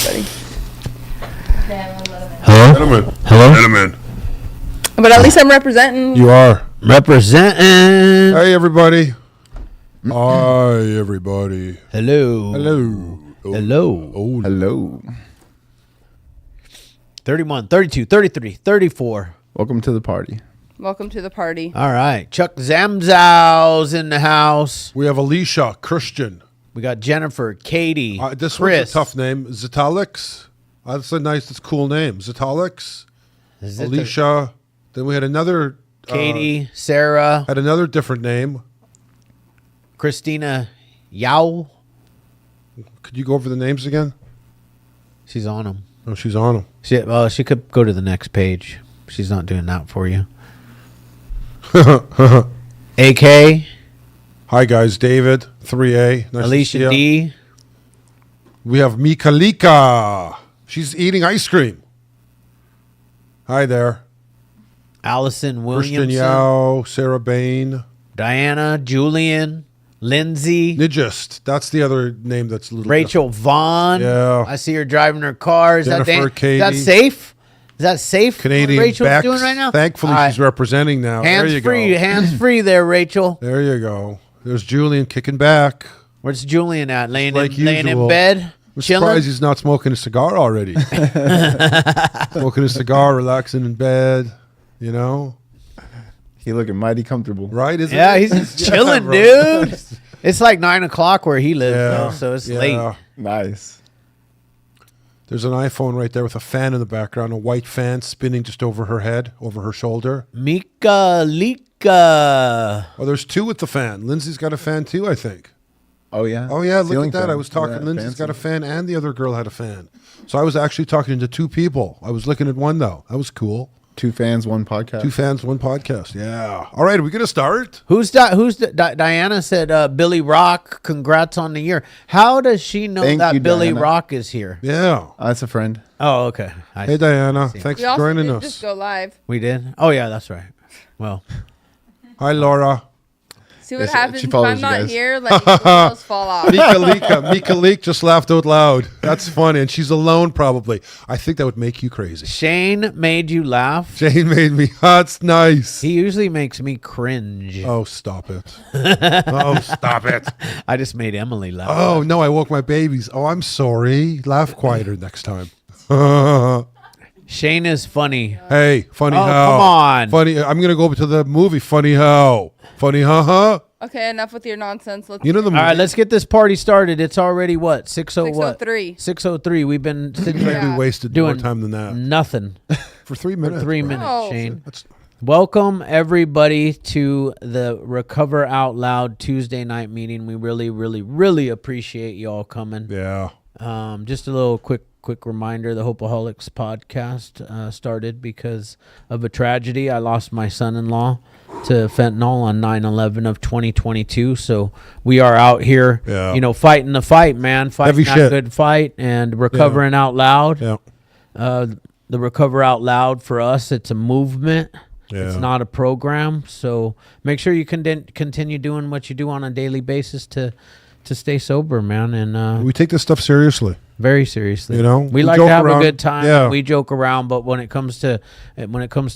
everybody. Hello? Gentlemen. Hello? Gentlemen. But at least I'm representing. You are. Representing. Hey, everybody. Hi, everybody. Hello. Hello. Hello. Oh, Hello. 31, 32, 33, 34. Welcome to the party. Welcome to the party. All right. Chuck Zamzow's in the house. we have Alicia, Christian. We got Jennifer, Katie, This Chris. one's a tough name. Zitalix. That's a nice, that's a cool name. Zitalix. Is it Alicia. Then we had another. Katie, Sarah, Had another different name. Christina Yao. Could you go over the names again? She's on them. Oh, she's on She could go to the next page. She's not doing that for you. them. AK, Hi, guys. David, 3A. Nice Alicia to see ya. D, We have Mikalika. She's eating ice cream. Hi there. Allison Christian Williamson, Yao, Sarah Bain. Diana, Julian, Lindsay, Nijist. That's the other name that's a little Rachel Vaughn. Yeah. I see her driving her car. Is Jennifer, is that Katie. safe? Is that safe? Canadian what Rachel's Bex. doing right now? Thankfully, All right. she's representing now. There Hands you free, go. hands free there, Rachel. There you go. There's Julian kicking back. Where's Julian at? Laying like in usual. bed, I'm chilling. surprised he's not smoking a cigar already. Smoking a cigar, relaxing in bed. You know, He looking mighty comfortable. right? Isn't Yeah, it? he's just chilling, bro. dude. It's like 9 o'clock where he lives, Yeah. though, so it's late. Nice. There's an iPhone right there with a fan in the background, a white fan spinning just over her head, over her shoulder. Mika Lika. Oh, there's two with the fan. Lindsay's got a fan too, I think. Oh yeah. Oh, yeah, look Ceiling at that. fan. I was talking, Yeah, Lindsay's got a fancy. fan and the other girl had a fan. So I was actually talking to two people. I was looking at one, though. That was cool. 2 fans, 1 podcast. Two fans, one podcast. Yeah. All right, are we going to start? Diana said Billy Rock, congrats on the year. How does she know Thank that you, Billy Diana. Rock is here? Yeah. That's a friend. Oh, okay. Hey, Diana. Thanks We for also joining did us. just go live. We did? Oh, yeah, that's right. Well, Hi, Laura. See what Yes, happens she if follows I'm you not guys. here. Like the wheels fall off. Mika Leak just laughed out loud. That's funny. And she's alone, probably. I think that would make you crazy. Shane made you laugh. Jane made me. That's nice. He usually makes me cringe. Oh, stop it. Oh, stop it. I just made Emily laugh. Oh, no, I woke my babies. Oh, I'm sorry. Laugh quieter next time. Shane is funny. Hey, funny Oh, how. come on. Funny. I'm going to go over to the movie. Funny how. Funny huh? Okay, enough with your nonsense. Let's You know the All movie. right, let's get this party started. It's already what? 6:03. 6:03. 6:03. We've been sitting I here think we wasted more doing time than that. nothing For 3 minutes. 3 bro. minutes, No. Shane. That's, Welcome everybody to the Recover Out Loud Tuesday night meeting. We really, really, really appreciate you all coming. yeah. Just a little quick reminder: the Hopeaholics podcast started because of a tragedy. I lost my son-in-law to fentanyl on 9/11 of 2022. So we are out here, Yeah. fighting the fight, man, fighting Heavy that shit. good fight, and recovering out loud. Yeah. The Recover Out Loud for us, it's a movement. It's Yeah. not a program. So make sure you continue doing what you do on a daily basis to stay sober, man, and We take this stuff seriously. very seriously. You know, we we like to joke have around. a good time. Yeah. We joke around, but when it comes to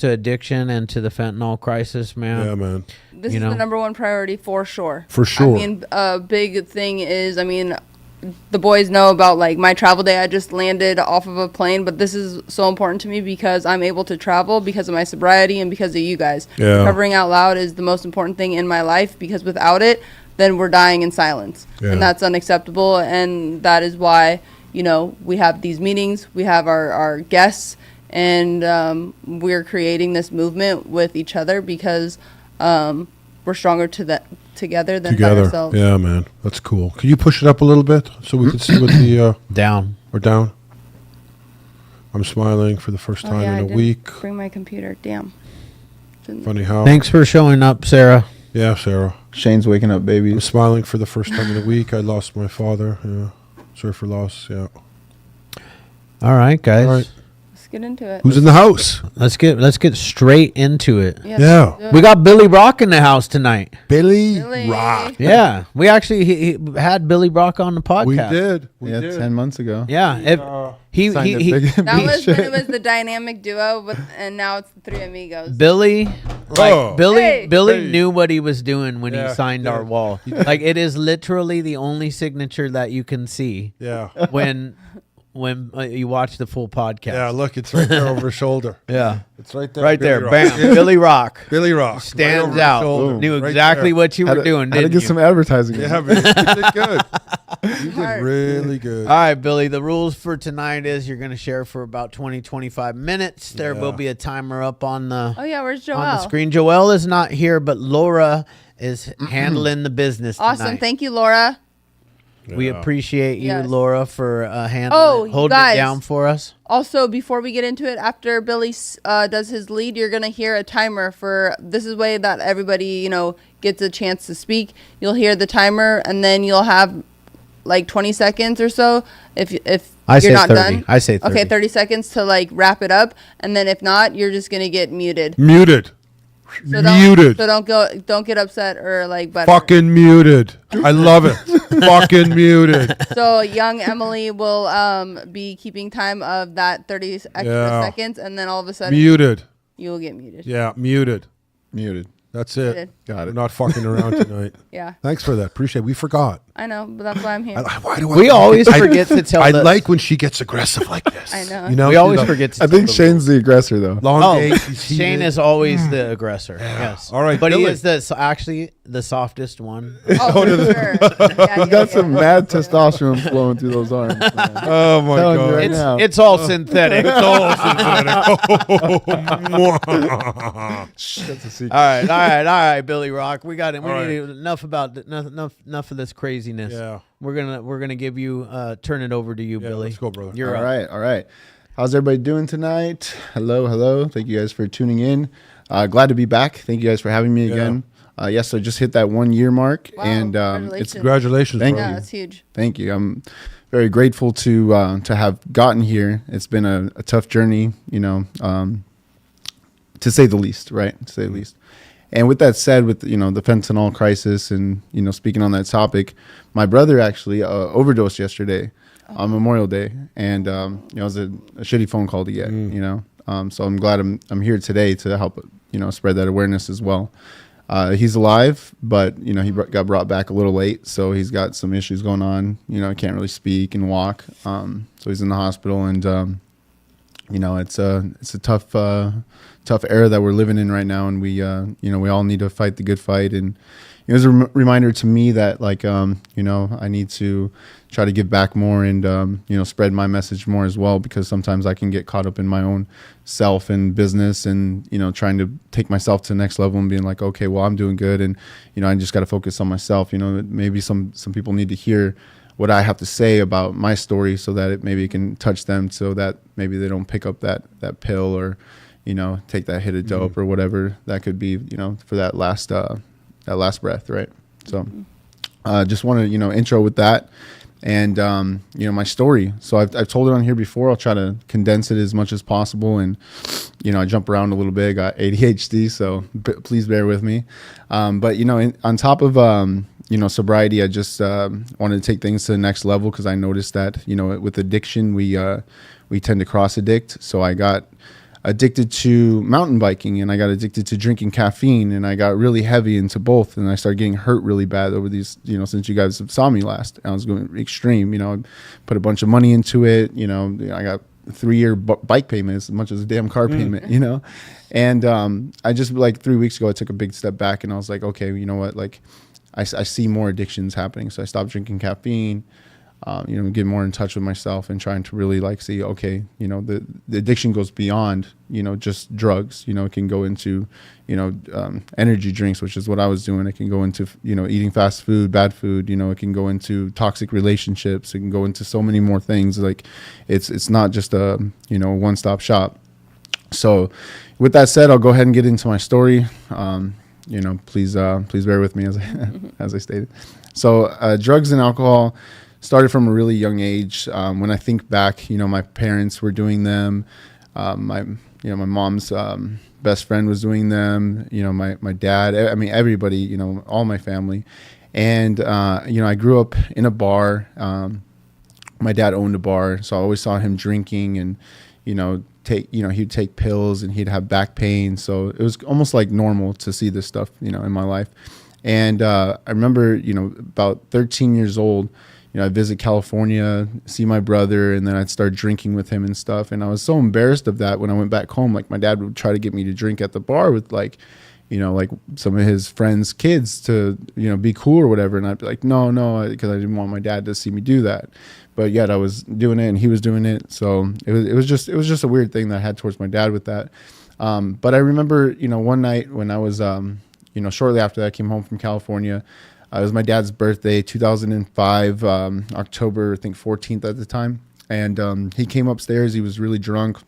addiction and to the fentanyl crisis, man, Yeah, man. This You is know. the number one priority for sure. For sure. I mean, a big thing is, the boys know about like my travel day. I just landed off of a plane, but this is so important to me because I'm able to travel because of my sobriety and because of you guys. Yeah. Recovering out loud is the most important thing in my life because without it, then we're dying in silence. Yeah. And that's unacceptable. And that is why, we have these meetings, we have our guests, and we're creating this movement with each other because we're stronger together than by Together. ourselves. Yeah, man. That's cool. Can you push it up a little bit so we can see what the, down. or down? I'm smiling for the first Oh, time yeah, I in a didn't week. Bring my computer. Damn. Didn't- Funny how. Thanks for showing up, Sarah. Yeah, Sarah. Shane's waking up I'm babies. smiling for the first time in a week. I lost my father. Yeah. Sorry for loss. Yeah. All right, guys. All right. Let's get into it. Who's in the house? Let's get straight into it. Yeah. Yeah. let's do it. We got Billy Rock in the house tonight. Billy, Billy. Rock. Yeah, we actually he had Billy Rock on the podcast. We did. We Yeah, did. 10 months ago. Yeah, Signed a he big- That big was when check. it was the dynamic duo, and now it's the three amigos. Billy, Oh. Hey. Billy Hey. knew what he was doing when Yeah, he signed yeah. our wall. Like it is literally the only signature that you can see Yeah. when you watch the full podcast. Yeah, look, it's right there over his shoulder. Yeah. It's right there. Right Billy there, Rock. bam, Yeah. Billy Rock Billy Rock. right stands over his out. shoulder. Knew Right exactly there. what you Had were to- doing. Had to Didn't get you? some advertising. Yeah, but you did good. You did Hard. really good. All right, Billy, the rules for tonight is you're going to share for about 20, 25 minutes. There Yeah. will be a timer up on the, Oh yeah, where's on the Joelle? screen. Joelle is not here, but Laura is handling the business Awesome, tonight. thank you, Laura. We Yeah. appreciate you, Yes. Laura, for handling Oh, you holding guys. it down for us. Also, before we get into it, after Billy does his lead, you're gonna hear a timer for this is way that everybody gets a chance to speak. You'll hear the timer, and then you'll have like 20 seconds or so. If I you're say not 30. done, I say 30. Okay, 30 seconds to like wrap it up, and then if not, you're just gonna get muted. Muted. So Muted. So don't get upset or like. But Fucking muted. I love it. Fucking muted. So young Emily will be keeping time of that 30 extra Yeah. seconds, and then all of a sudden Muted. you will get muted. Yeah, muted. Muted. That's it. Muted. Got We're it. not fucking around tonight. Yeah, Thanks for that. Appreciate it. We forgot. I know, but that's why I'm here. Why do We always forget to tell I the- like when she gets aggressive like this. I know. You know, We always she's a forget to I tell think the Shane's the aggressor, though. long Oh, day. He's Shane heated. is always the aggressor. Yes. All right, but he Billy. is actually the softest one. Oh, for sure. Yeah, He's got some mad testosterone flowing through those arms. Man. Oh my Telling you god. right It's now. it's all synthetic. It's all synthetic. That's a secret. All right, Billy Rock. We got it. We All need enough about enough of this craziness. Yeah. We're gonna give you turn it over to you, Yeah, Billy. let's go, brother. You're All up. right, all right. How's everybody doing tonight? Hello. Thank you guys for tuning in. Glad to be back. Thank you guys for having me Yeah. again. Yes, I just hit that 1 year mark, Wow, and congratulations. it's Congratulations, Thank brother. Yeah, that's huge. Thank you. I'm very grateful to have gotten here. It's been a tough journey, to say the least, right? To say the least. And with that said, with the fentanyl crisis, and speaking on that topic, my brother actually overdosed yesterday on Memorial Day, and it was a shitty phone call to get. So I'm glad I'm here today to help spread that awareness as well. He's alive, but got brought back a little late, so he's got some issues going on. Can't really speak and walk, so he's in the hospital, and it's a tough era that we're living in right now, and we all need to fight the good fight. And it was a reminder to me that I need to try to give back more, and spread my message more as well, because sometimes I can get caught up in my own self and business, and trying to take myself to the next level and being like, okay, well, I'm doing good, and I just got to focus on myself. Maybe some people need to hear what I have to say about my story, so that maybe it can touch them, so that maybe they don't pick up that pill, or take that hit of dope, or whatever that could be, for that last breath, right? So just want to intro with that, and my story. So I've told it on here before. I'll try to condense it as much as possible, and I jump around a little bit. I got ADHD, so please bear with me. But on top of sobriety, I just wanted to take things to the next level, because I noticed that with addiction, we tend to cross addict. So I got addicted to mountain biking, and I got addicted to drinking caffeine, and I got really heavy into both, and I started getting hurt really bad over these, since you guys saw me last. I was going extreme, I put a bunch of money into it, I got 3-year bike payment as much as a damn car payment, and I just, like 3 weeks ago, I took a big step back, and I was like, okay, you know what, like I see more addictions happening, so I stopped drinking caffeine, get more in touch with myself, and trying to really see, okay, the addiction goes beyond, just drugs. It can go into, energy drinks, which is what I was doing. It can go into, eating fast food, bad food. It can go into toxic relationships. It can go into so many more things. Like it's not just a, one-stop shop. So with that said, I'll go ahead and get into my story. Please bear with me as I stated. So drugs and alcohol started from a really young age. When I think back, my parents were doing them. My mom's best friend was doing them. My dad. I mean, everybody. All my family. And I grew up in a bar my dad owned a bar, so I always saw him drinking and, he'd take pills and he'd have back pain. So it was almost like normal to see this stuff, in my life. And I remember, about 13 years old, I'd visit California, see my brother, and then I'd start drinking with him and stuff. And I was so embarrassed of that when I went back home. Like, my dad would try to get me to drink at the bar with like some of his friends' kids to, be cool or whatever. And I'd be like, no, because I didn't want my dad to see me do that. But yet I was doing it and he was doing it. So it was just a weird thing that I had towards my dad with that. But I remember, one night when I was, shortly after that, I came home from California. It was my dad's birthday, 2005, October, I think 14th at the time. And he came upstairs. He was really drunk.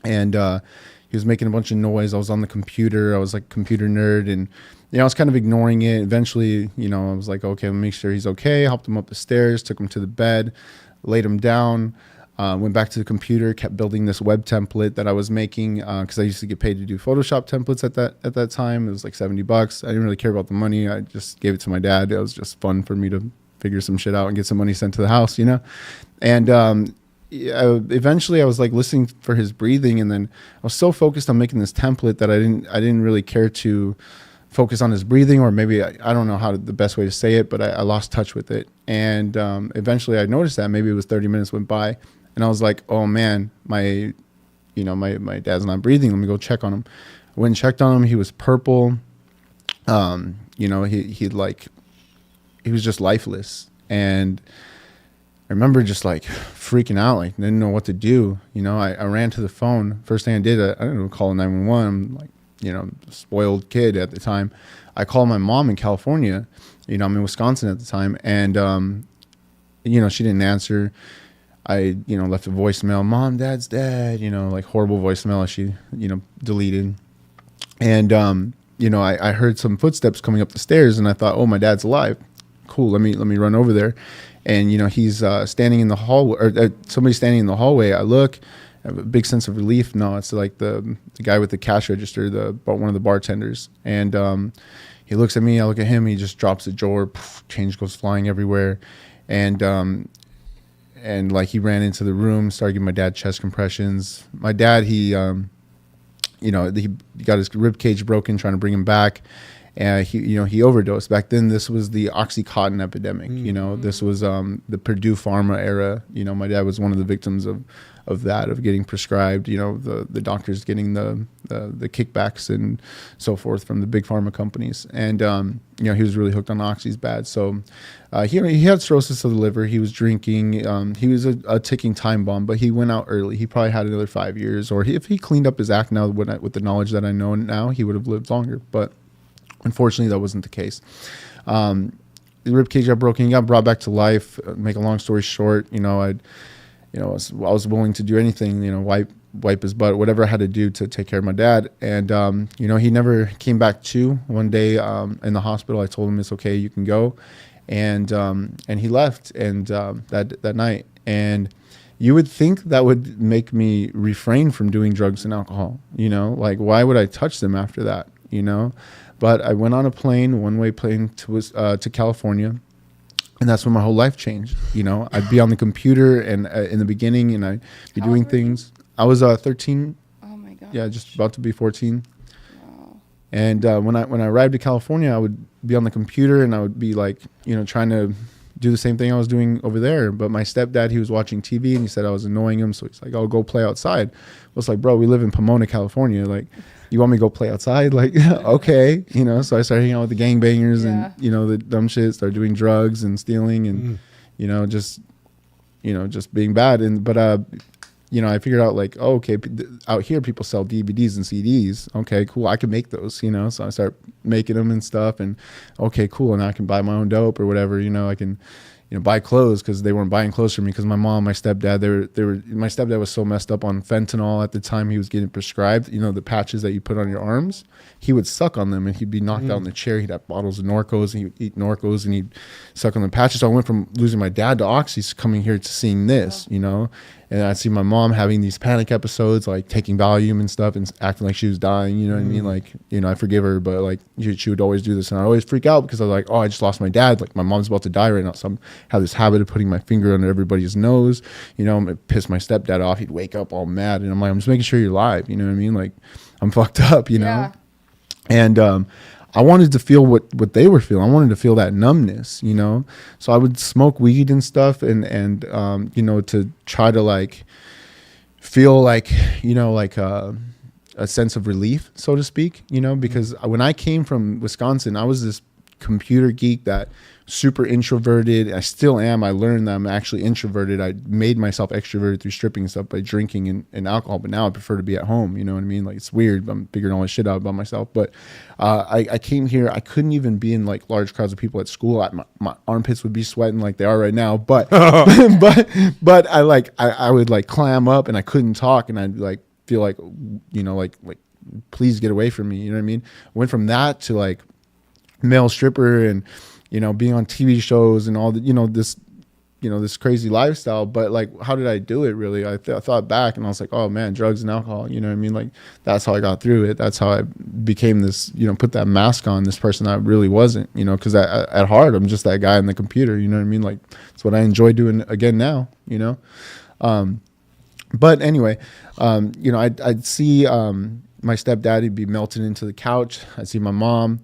And he was making a bunch of noise. I was on the computer. I was like a computer nerd. And, I was kind of ignoring it. Eventually, I was like, okay, let me make sure he's okay. Helped him up the stairs, took him to the bed, laid him down. Went back to the computer, kept building this web template that I was making because I used to get paid to do Photoshop templates at that time. It was like $70. I didn't really care about the money. I just gave it to my dad. It was just fun for me to figure some shit out and get some money sent to the house, And eventually I was like listening for his breathing, and then I was so focused on making this template that I didn't really care to focus on his breathing, or maybe I don't know the best way to say it, but I lost touch with it. And eventually I noticed that maybe it was 30 minutes went by. And I was like, oh man, my dad's not breathing. Let me go check on him. I went and checked on him. He was purple. He was just lifeless. And I remember just like freaking out, like didn't know what to do. I ran to the phone. First thing I did, I didn't know, call 911. I'm like, spoiled kid at the time. I called my mom in California. I'm in Wisconsin at the time. And, she didn't answer. I, left a voicemail, Mom, Dad's dead, like horrible voicemail she, deleted. And, I heard some footsteps coming up the stairs, and I thought, oh, my dad's alive. Cool. Let me run over there. And, he's standing in the hallway, or somebody's standing in the hallway. I look, I have a big sense of relief. No, it's like the guy with the cash register, one of the bartenders. And he looks at me, I look at him, he just drops the drawer, change goes flying everywhere. And like he ran into the room, started giving my dad chest compressions. My dad, he got his rib cage broken, trying to bring him back. And he overdosed. Back then, this was the Oxycontin epidemic. This was the Purdue Pharma era. My dad was one of the victims of that, of getting prescribed. The doctors getting the kickbacks and so forth from the big pharma companies. And he was really hooked on oxys bad. So he had cirrhosis of the liver. He was drinking. He was a ticking time bomb, but he went out early. He probably had another 5 years, or if he cleaned up his act now with the knowledge that I know now, he would have lived longer. But unfortunately, that wasn't the case. The rib cage got broken. He got brought back to life. Make a long story short, I was willing to do anything. Wipe his butt, whatever I had to do to take care of my dad. And he never came back to. One day in the hospital, I told him it's okay, you can go, and he left. And that night, and you would think that would make me refrain from doing drugs and alcohol. Like, why would I touch them after that? But I went on a one-way plane to California, and that's when my whole life changed. I'd be on the computer and in the beginning, and I'd be doing things. I was 13. Oh my god. Yeah, just about to be 14. Wow. And when I arrived to California, I would be on the computer and I would be like, trying to do the same thing I was doing over there. But my stepdad, he was watching TV and he said I was annoying him, so he's like, "Oh, go play outside." I was like, "Bro, we live in Pomona, California. Like, you want me to go play outside?" Like, okay, So I started hanging out with the gangbangers and the dumb shit. Started doing drugs and stealing and just being bad. But I figured out like, oh, okay, out here people sell DVDs and CDs. Okay, cool, I can make those. So I start making them and stuff. And okay, cool, and I can buy my own dope or whatever. I can buy clothes, because they weren't buying clothes for me, because my mom, my stepdad, my stepdad was so messed up on fentanyl at the time. He was getting prescribed, the patches that you put on your arms. He would suck on them and he'd be knocked out in the chair. He'd have bottles of Norcos and he would eat Norcos and he'd suck on the patches. So I went from losing my dad to oxys, coming here to seeing this, And I'd see my mom having these panic episodes, like taking Valium and stuff and acting like she was dying. You know what I mean? Like, you know, I forgive her, but like she would always do this. And I always freak out because I was like, oh, I just lost my dad. Like my mom's about to die right now. So I have this habit of putting my finger under everybody's nose. You know, it pissed my stepdad off. He'd wake up all mad. And I'm like, I'm just making sure you're alive. You know what I mean? Like I'm fucked up, you know? Yeah. And I wanted to feel what they were feeling. I wanted to feel that numbness, you know? So I would smoke weed and stuff and you know, to try to like feel like, you know, like a sense of relief, so to speak, you know, because when I came from Wisconsin, I was this computer geek that super introverted. I still am. I learned that I'm actually introverted. I made myself extroverted through stripping and stuff by drinking and alcohol, but now I prefer to be at home. You know what I mean? Like it's weird. I'm figuring all this shit out about myself. But I came here. I couldn't even be in like large crowds of people at school. My armpits would be sweating like they are right now. But but I would like clam up and I couldn't talk and I'd like feel like, you know, like please get away from me. You know what I mean? I went from that to like male stripper and, you know, being on TV shows and all the, you know, this crazy lifestyle. But like, how did I do it really? I thought back and I was like, oh man, drugs and alcohol, you know what I mean? Like that's how I got through it. That's how I became this, you know, put that mask on, this person I really wasn't, you know, because at heart, I'm just that guy in the computer, you know what I mean? Like it's what I enjoy doing again now, you know? But anyway, you know, I'd see my stepdad, he'd be melting into the couch. I'd see my mom,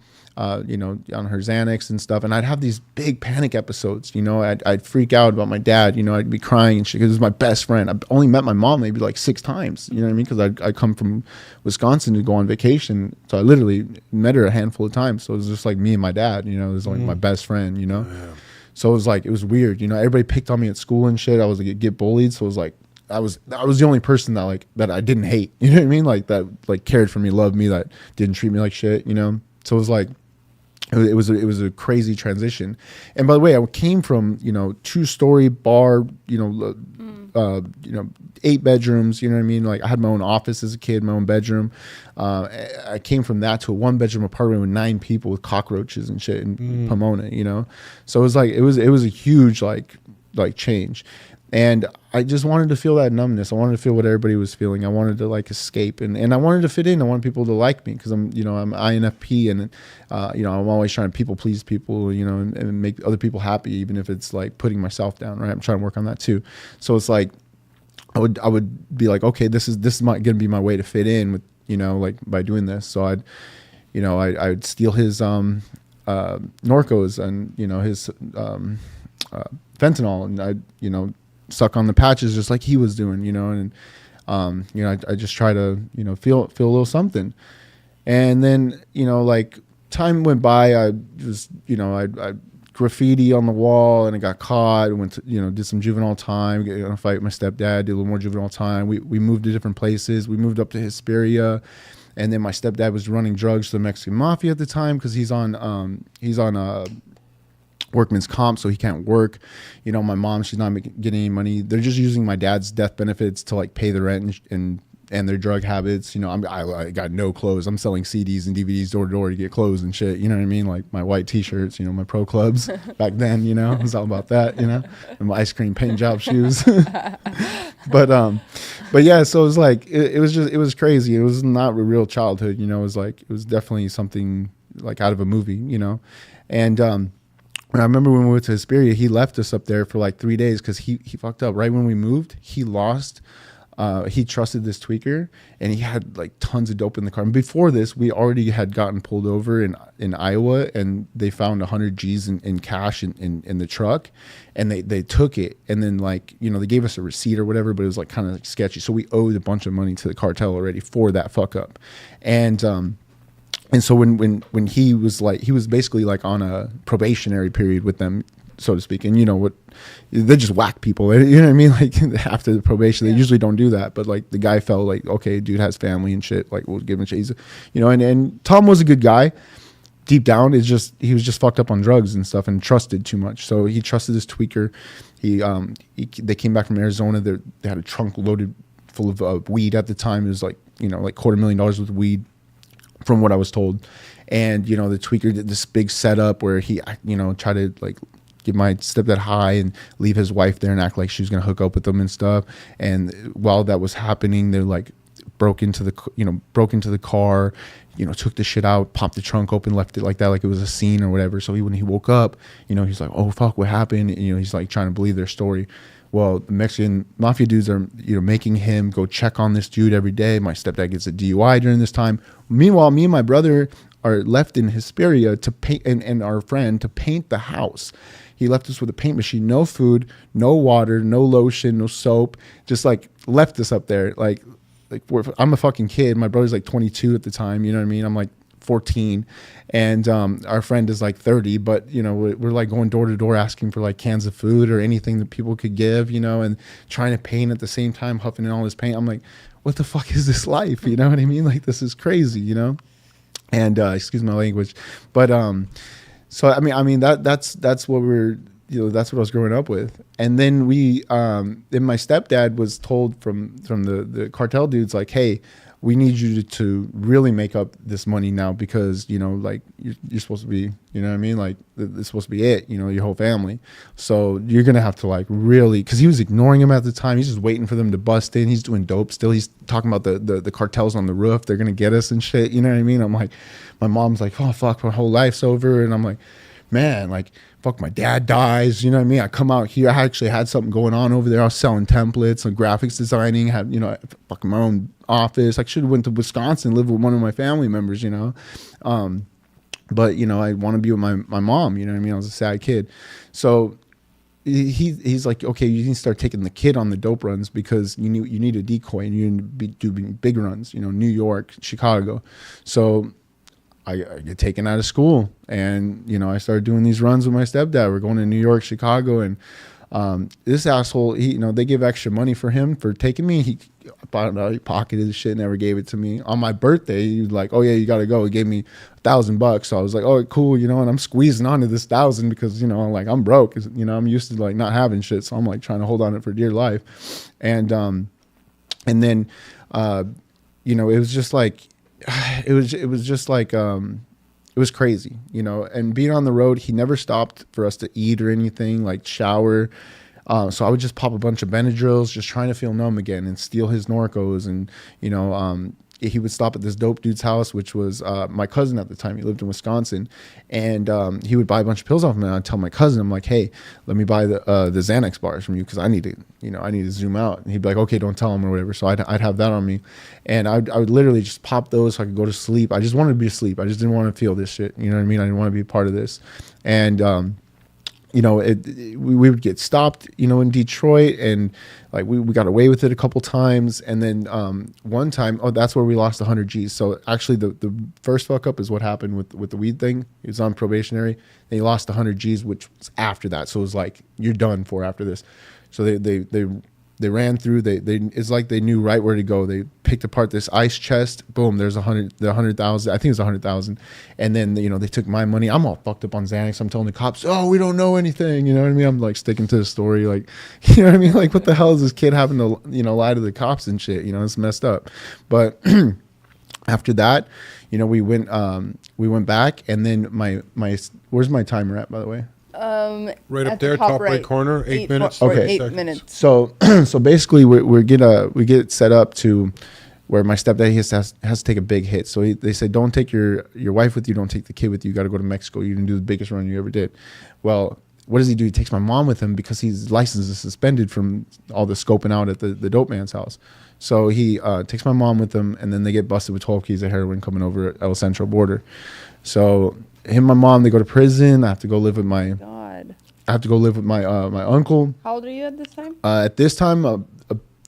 you know, on her Xanax and stuff. And I'd have these big panic episodes, you know, I'd freak out about my dad, you know, I'd be crying and shit because he was my best friend. I've only met my mom maybe like 6 times, you know what I mean? Because I come from Wisconsin to go on vacation. So I literally met her a handful of times. So it was just like me and my dad, you know, it was like my best friend, you know? Yeah. So it was like, it was weird, you know, everybody picked on me at school and shit. I was like, get bullied. So it was like, I was the only person that like, that I didn't hate, you know what I mean? Like that, like cared for me, loved me, that didn't treat me like shit, you know? So it was like, it was a crazy transition. And by the way, I came from, you know, 2-story bar, you know, 8 bedrooms, you know what I mean? Like I had my own office as a kid, my own bedroom. I came from that to a 1-bedroom apartment with 9 people with cockroaches and shit in Pomona, you know? So it was like, it was a huge like change. And I just wanted to feel that numbness. I wanted to feel what everybody was feeling. I wanted to like escape and I wanted to fit in. I wanted people to like me because I'm INFP and, you know, I'm always trying to people please people, you know, and make other people happy, even if it's like putting myself down, right? I'm trying to work on that too. So it's like, I would be like, okay, this is going to be my way to fit in with, you know, like by doing this. So I'd steal his, Norcos and, you know, his, fentanyl and I'd, you know, suck on the patches just like he was doing, you know, and you know, I just try to, you know, feel a little something. And then, you know, like time went by, I just, you know, I graffiti on the wall and I got caught and went to, you know, did some juvenile time, got in a fight with my stepdad, did a little more juvenile time. We moved to different places. We moved up to Hesperia. And then my stepdad was running drugs to the Mexican mafia at the time because he's on workman's comp, so he can't work. You know, my mom, she's not getting any money. They're just using my dad's death benefits to like pay the rent and their drug habits. You know, I got no clothes. I'm selling CDs and DVDs door to door to get clothes and shit. You know what I mean? Like my white T-shirts. You know, my pro clubs back then. You know, it was all about that. You know, and my ice cream paint job shoes. but yeah. So it was like it was crazy. It was not a real childhood. You know, it was definitely something like out of a movie. You know, and I remember when we went to Hesperia, he left us up there for like 3 days because he fucked up. Right when we moved, he lost. He trusted this tweaker, and he had like tons of dope in the car. And before this, we already had gotten pulled over in Iowa, and they found 100 G's in cash in the truck, and they took it. And then like, you know, they gave us a receipt or whatever, but it was like kind of like sketchy. So we owed a bunch of money to the cartel already for that fuck up. And so when he was like, he was basically like on a probationary period with them, so to speak. And you know what, they just whack people, you know what I mean? Like after the probation, they usually don't do that. But like the guy felt like, okay, dude has family and shit. Like we'll give him a chase, you know, and Tom was a good guy. Deep down, it's just, he was just fucked up on drugs and stuff and trusted too much. So he trusted this tweaker. They came back from Arizona. They had a trunk loaded full of weed at the time. It was like, you know, like $250,000 worth of weed, from what I was told. And, you know, the tweaker did this big setup where he, you know, tried to like get my stepdad high and leave his wife there and act like she was gonna hook up with him and stuff. And while that was happening, they're like broke into the car, took the shit out, popped the trunk open, left it like that, like it was a scene or whatever. So when he woke up, he's like, oh fuck, what happened? And, he's like trying to believe their story. Well, the Mexican mafia dudes are, making him go check on this dude every day. My stepdad gets a DUI during this time. Meanwhile, me and my brother are left in Hesperia to paint, and our friend to paint the house. He left us with a paint machine, no food, no water, no lotion, no soap, just like left us up there. Like I'm a fucking kid. My brother's like 22 at the time. You know what I mean? I'm like 14, and our friend is like 30, but we're like going door to door asking for like cans of food or anything that people could give, and trying to paint at the same time, huffing in all this paint. I'm like, what the fuck is this life? You know what I mean? Like, this is crazy, and excuse my language, but so I mean that's what we're, that's what I was growing up with. And then then my stepdad was told from the cartel dudes, like, hey, we need you to really make up this money now, because like you're supposed to be, you know what I mean, like it's supposed to be it, your whole family. So you're gonna have to like really, because he was ignoring him at the time. He's just waiting for them to bust in. He's doing dope still. He's talking about the cartels on the roof. They're gonna get us and shit. You know what I mean? I'm like, my mom's like, oh fuck, my whole life's over. And I'm like, man, like, fuck, my dad dies. You know what I mean? I come out here. I actually had something going on over there. I was selling templates and graphics designing, had, fucking my own office. I should have went to Wisconsin, lived with one of my family members, but, I want to be with my mom. You know what I mean? I was a sad kid. So he's like, okay, you need to start taking the kid on the dope runs, because you need a decoy, and you need to be doing big runs, New York, Chicago. So I get taken out of school, and I started doing these runs with my stepdad. We're going to New York, Chicago, and this asshole, they give extra money for him for taking me. He pocketed the shit, never gave it to me. On my birthday, he was like, oh yeah, you gotta go. He gave me $1,000. So I was like, oh cool, and I'm squeezing onto this 1,000 because like I'm broke. I'm used to like not having shit, so I'm like trying to hold on it for dear life. And then it was just like, it was crazy, and being on the road, he never stopped for us to eat or anything, like shower. So I would just pop a bunch of Benadryls, just trying to feel numb again, and steal his Norcos. And, he would stop at this dope dude's house, which was my cousin at the time. He lived in Wisconsin, and he would buy a bunch of pills off him. And I'd tell my cousin, I'm like, hey, let me buy the Xanax bars from you, because I need to zoom out. And he'd be like, okay, don't tell him or whatever. So I'd have that on me, and I would literally just pop those so I could go to sleep. I just wanted to be asleep. I just didn't want to feel this shit. You know what I mean? I didn't want to be a part of this. And we would get stopped, in Detroit, and like we got away with it a couple times. And then one time, that's where we lost 100 G's. So actually the first fuck up is what happened with the weed thing. He was on probationary, and he lost 100 G's, which was after that. So it was like, you're done for after this. So they ran through, it's like they knew right where to go. They picked apart this ice chest, boom, there's 100,000, I think it was 100,000. And then, they took my money. I'm all fucked up on Xanax. I'm telling the cops, oh, we don't know anything. You know what I mean? I'm like sticking to the story. Like, you know what I mean? Like, what the hell is this kid having to, lie to the cops and shit? It's messed up. But after that, we went back, and then my, where's my timer at, by the way? Right up there, top right corner, 8 minutes. Okay. 8 minutes. So basically we get set up to where my stepdad has to take a big hit. So they said, don't take your wife with you, don't take the kid with you. You got to go to Mexico. You can do the biggest run you ever did. Well, what does he do? He takes my mom with him, because his license is suspended from all the scoping out at the dope man's house. So he takes my mom with him, and then they get busted with 12 keys of heroin coming over at El Centro border. So him and my mom, they go to prison. I have to go live with my my uncle. How old are you at this time? At this time, a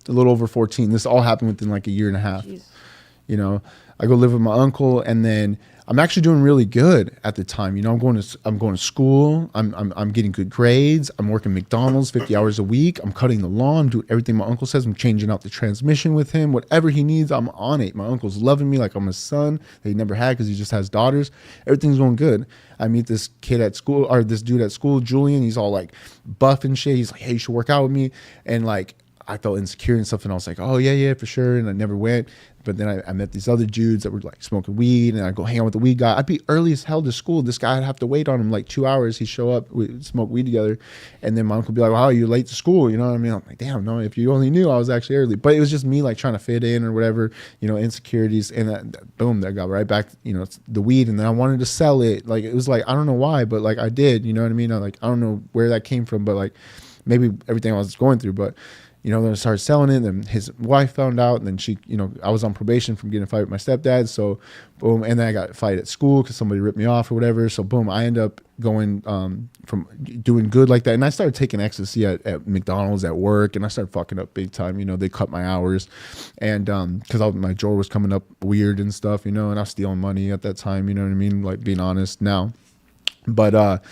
little over 14. This all happened within like a year and a half. Jeez. I go live with my uncle, and then I'm actually doing really good at the time. I'm going to school. I'm getting good grades. I'm working McDonald's 50 hours a week. I'm cutting the lawn. I'm doing everything my uncle says. I'm changing out the transmission with him. Whatever he needs, I'm on it. My uncle's loving me like I'm his son that he never had, because he just has daughters. Everything's going good. I meet this kid at school, or this dude at school, Julian. He's all like buff and shit. He's like, hey, you should work out with me. And like, I felt insecure and stuff, and I was like, oh yeah, for sure, and I never went. But then I met these other dudes that were like smoking weed, and I go hang out with the weed guy. I'd be early as hell to school. This guy, I'd have to wait on him like 2 hours. He'd show up, we'd smoke weed together, and then my uncle would be like, wow, you're late to school, you know what I mean? I'm like, damn, no, if you only knew I was actually early. But it was just me like trying to fit in or whatever, you know, insecurities, and boom, that got right back, you know, the weed, and then I wanted to sell it. Like, it was like, I don't know why, but like I did, you know what I mean? I don't know where that came from, but like maybe everything I was going through, but you know, then I started selling it, and his wife found out, and then she, you know, I was on probation from getting a fight with my stepdad, so boom, and then I got a fight at school because somebody ripped me off or whatever, so boom, I end up going from doing good like that, and I started taking ecstasy at McDonald's at work, and I started fucking up big time, you know, they cut my hours, and because my drawer was coming up weird and stuff, you know, and I was stealing money at that time, you know what I mean, like being honest now, but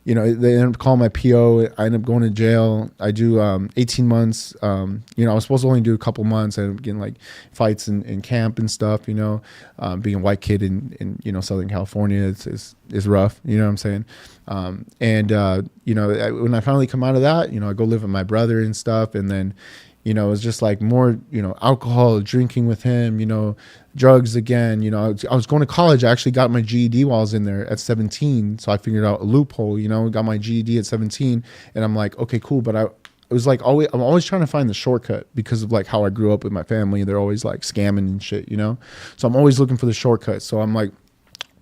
you know, they ended up calling my PO. I ended up going to jail. I do 18 months. You know, I was supposed to only do a couple months. I ended up getting like fights in camp and stuff, you know. Being a white kid in you know, Southern California is rough, you know what I'm saying? You know, when I finally come out of that, you know, I go live with my brother and stuff, and then, you know, it was just like more, you know, alcohol, drinking with him, you know, drugs again. You know, I was going to college. I actually got my GED while I was in there at 17. So I figured out a loophole, you know, got my GED at 17. And I'm like, okay, cool. But it was like I'm always trying to find the shortcut because of like how I grew up with my family. They're always like scamming and shit, you know? So I'm always looking for the shortcut. So I'm like,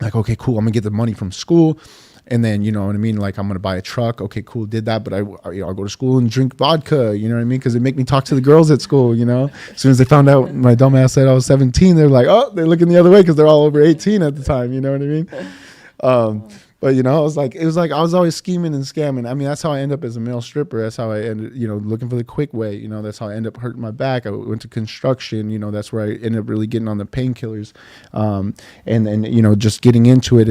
okay, cool. I'm gonna get the money from school. And then, you know what I mean? Like, I'm going to buy a truck. Okay, cool. Did that. But you know, I'll go to school and drink vodka. You know what I mean? Because it make me talk to the girls at school, you know? As soon as they found out my dumb ass said I was 17, they're like, oh, they're looking the other way because they're all over 18 at the time. You know what I mean? But, you know, it was like I was always scheming and scamming. I mean, that's how I end up as a male stripper. That's how I ended, you know, looking for the quick way. You know, that's how I end up hurting my back. I went to construction. You know, that's where I ended up really getting on the painkillers. And you know, just getting into it.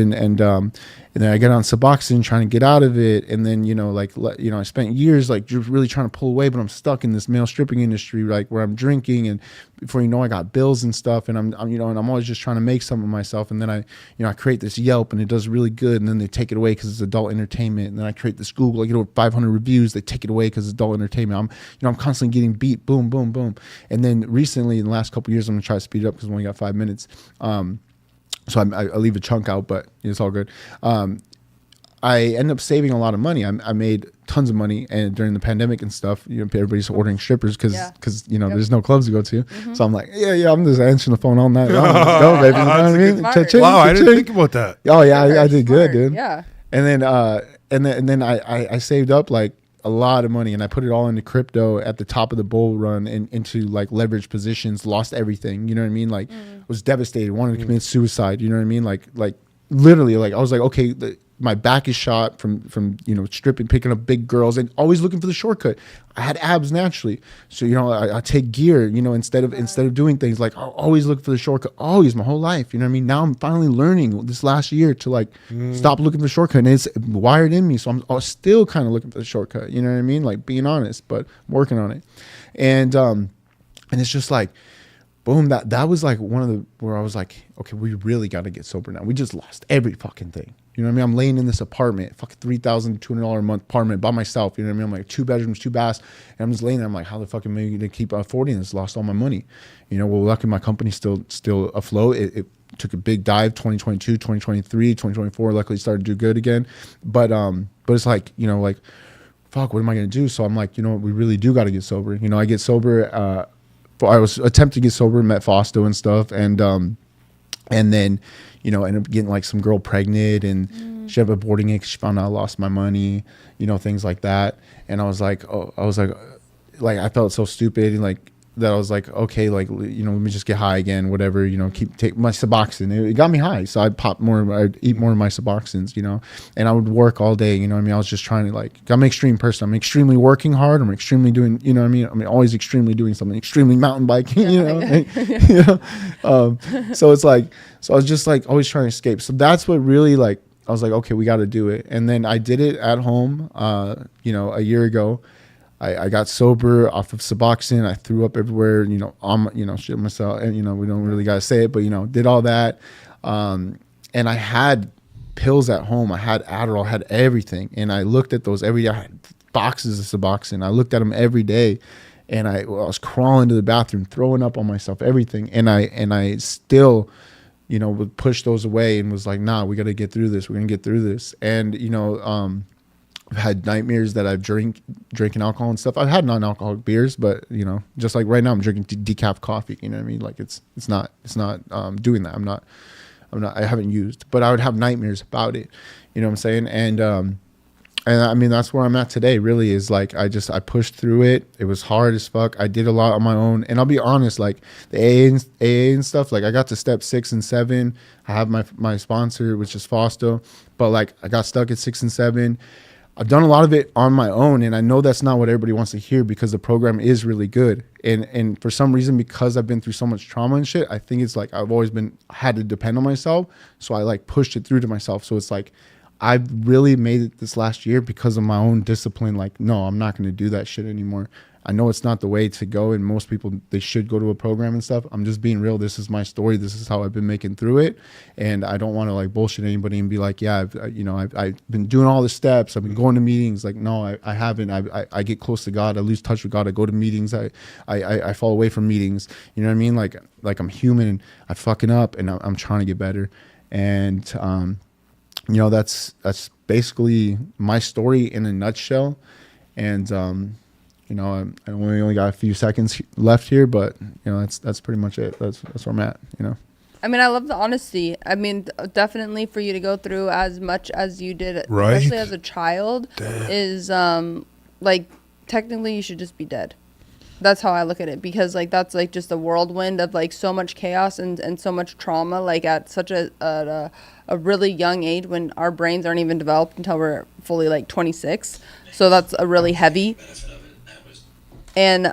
And then I get on Suboxone trying to get out of it. And then, you know, like, you know, I spent years like just really trying to pull away, but I'm stuck in this male stripping industry, like where I'm drinking, and before you know, I got bills and stuff, and I'm you know, and I'm always just trying to make something of myself. And then I create this Yelp, and it does really good, and then they take it away because it's adult entertainment. And then I create this Google, I get over 500 reviews, they take it away because it's adult entertainment. I'm constantly getting beat, boom, boom, boom. And then recently, in the last couple of years, I'm gonna try to speed it up because we only got 5 minutes. So I leave a chunk out, but it's all good. I ended up saving a lot of money. I made tons of money, and during the pandemic and stuff, you know, everybody's ordering strippers because you know, there's no clubs to go to. Mm-hmm. So I'm like, yeah, I'm just answering the phone all night long. Let's go, baby. You know what I mean? Wow, I didn't think about that. Oh yeah, I did good, dude. Yeah. And then I saved up like a lot of money, and I put it all into crypto at the top of the bull run and into like leverage positions, lost everything. You know what I mean? Like, was devastated, wanted to commit suicide. You know what I mean? Like literally, like I was like, okay, my back is shot from you know, stripping, picking up big girls, and always looking for the shortcut. I had abs naturally, so you know, I take gear, you know, instead of doing things, like I'll always look for the shortcut, always, my whole life. You know what I mean? Now I'm finally learning this last year to like stop looking for the shortcut, and it's wired in me. So I'm still kind of looking for the shortcut. You know what I mean? Like, being honest, but working on it, and it's just like, boom, that was like one of the, where I was like, okay, we really got to get sober now. We just lost every fucking thing. You know what I mean? I'm laying in this apartment, fucking $3,200 a month apartment by myself. You know what I mean? I'm like 2 bedrooms, 2 baths, and I'm just laying there. I'm like, how the fuck am I going to keep affording this? Lost all my money. You know, well, luckily my company's still afloat. It took a big dive, 2022, 2023, 2024. Luckily started to do good again. But it's like, you know, like, fuck, what am I going to do? So I'm like, you know what? We really do got to get sober. You know, I get sober. I was attempting to get sober, met Fausto and stuff, and then, you know, ended up getting like some girl pregnant, and she had a boarding it 'cause she found out I lost my money, you know, things like that. And I was like, I felt so stupid, and like that I was like, okay, like, you know, let me just get high again, whatever, you know, take my Suboxone. It got me high, so I'd eat more of my Suboxones, you know, and I would work all day, you know what I mean? I was just trying to, like, I'm an extreme person. I'm extremely working hard. I'm extremely doing, you know what I mean? Always extremely doing something, extremely mountain biking, you know? You know? So it's like, so I was just like always trying to escape. So that's what really, like, I was like, okay, we got to do it. And then I did it at home, you know, a year ago. I got sober off of Suboxone. I threw up everywhere, you know, shit myself. And, you know, we don't really got to say it, but, you know, did all that. And I had pills at home. I had Adderall, had everything. And I looked at those every day. I had boxes of Suboxone. I looked at them every day. and I was crawling to the bathroom, throwing up on myself, everything. And I still, would push those away and was like, nah, we got to get through this. We're going to get through this. And, I've had nightmares that I've drinking alcohol and stuff. I've had non-alcoholic beers, but just like right now I'm drinking decaf coffee. You know what I mean? Like it's not doing that. I haven't used, but I would have nightmares about it. You know what I'm saying? And I mean, that's where I'm at today, really, is like, I pushed through it. It was hard as fuck. I did a lot on my own. And I'll be honest, like the AA and stuff, like I got to step 6 and 7. I have my sponsor, which is Fausto, but like I got stuck at 6 and 7. I've done a lot of it on my own, and I know that's not what everybody wants to hear because the program is really good. And for some reason, because I've been through so much trauma and shit, I think it's like I've always had to depend on myself. So I like pushed it through to myself. So it's like I've really made it this last year because of my own discipline. Like, no, I'm not going to do that shit anymore. I know it's not the way to go, and most people, they should go to a program and stuff. I'm just being real. This is my story. This is how I've been making through it, and I don't want to like bullshit anybody and be like, yeah, I've been doing all the steps. I've been going to meetings. Like, no, I haven't. I get close to God. I lose touch with God. I go to meetings. I fall away from meetings. You know what I mean? Like I'm human, and I'm fucking up, and I'm trying to get better. And that's basically my story in a nutshell. And I only got a few seconds left here, but that's pretty much it. That's where I'm at. I mean, I love the honesty. I mean, definitely for you to go through as much as you did, right, especially as a child, is like technically you should just be dead. That's how I look at it, because like that's like just a whirlwind of like so much chaos and so much trauma, like at such a really young age when our brains aren't even developed until we're fully like 26. So that's a really heavy. And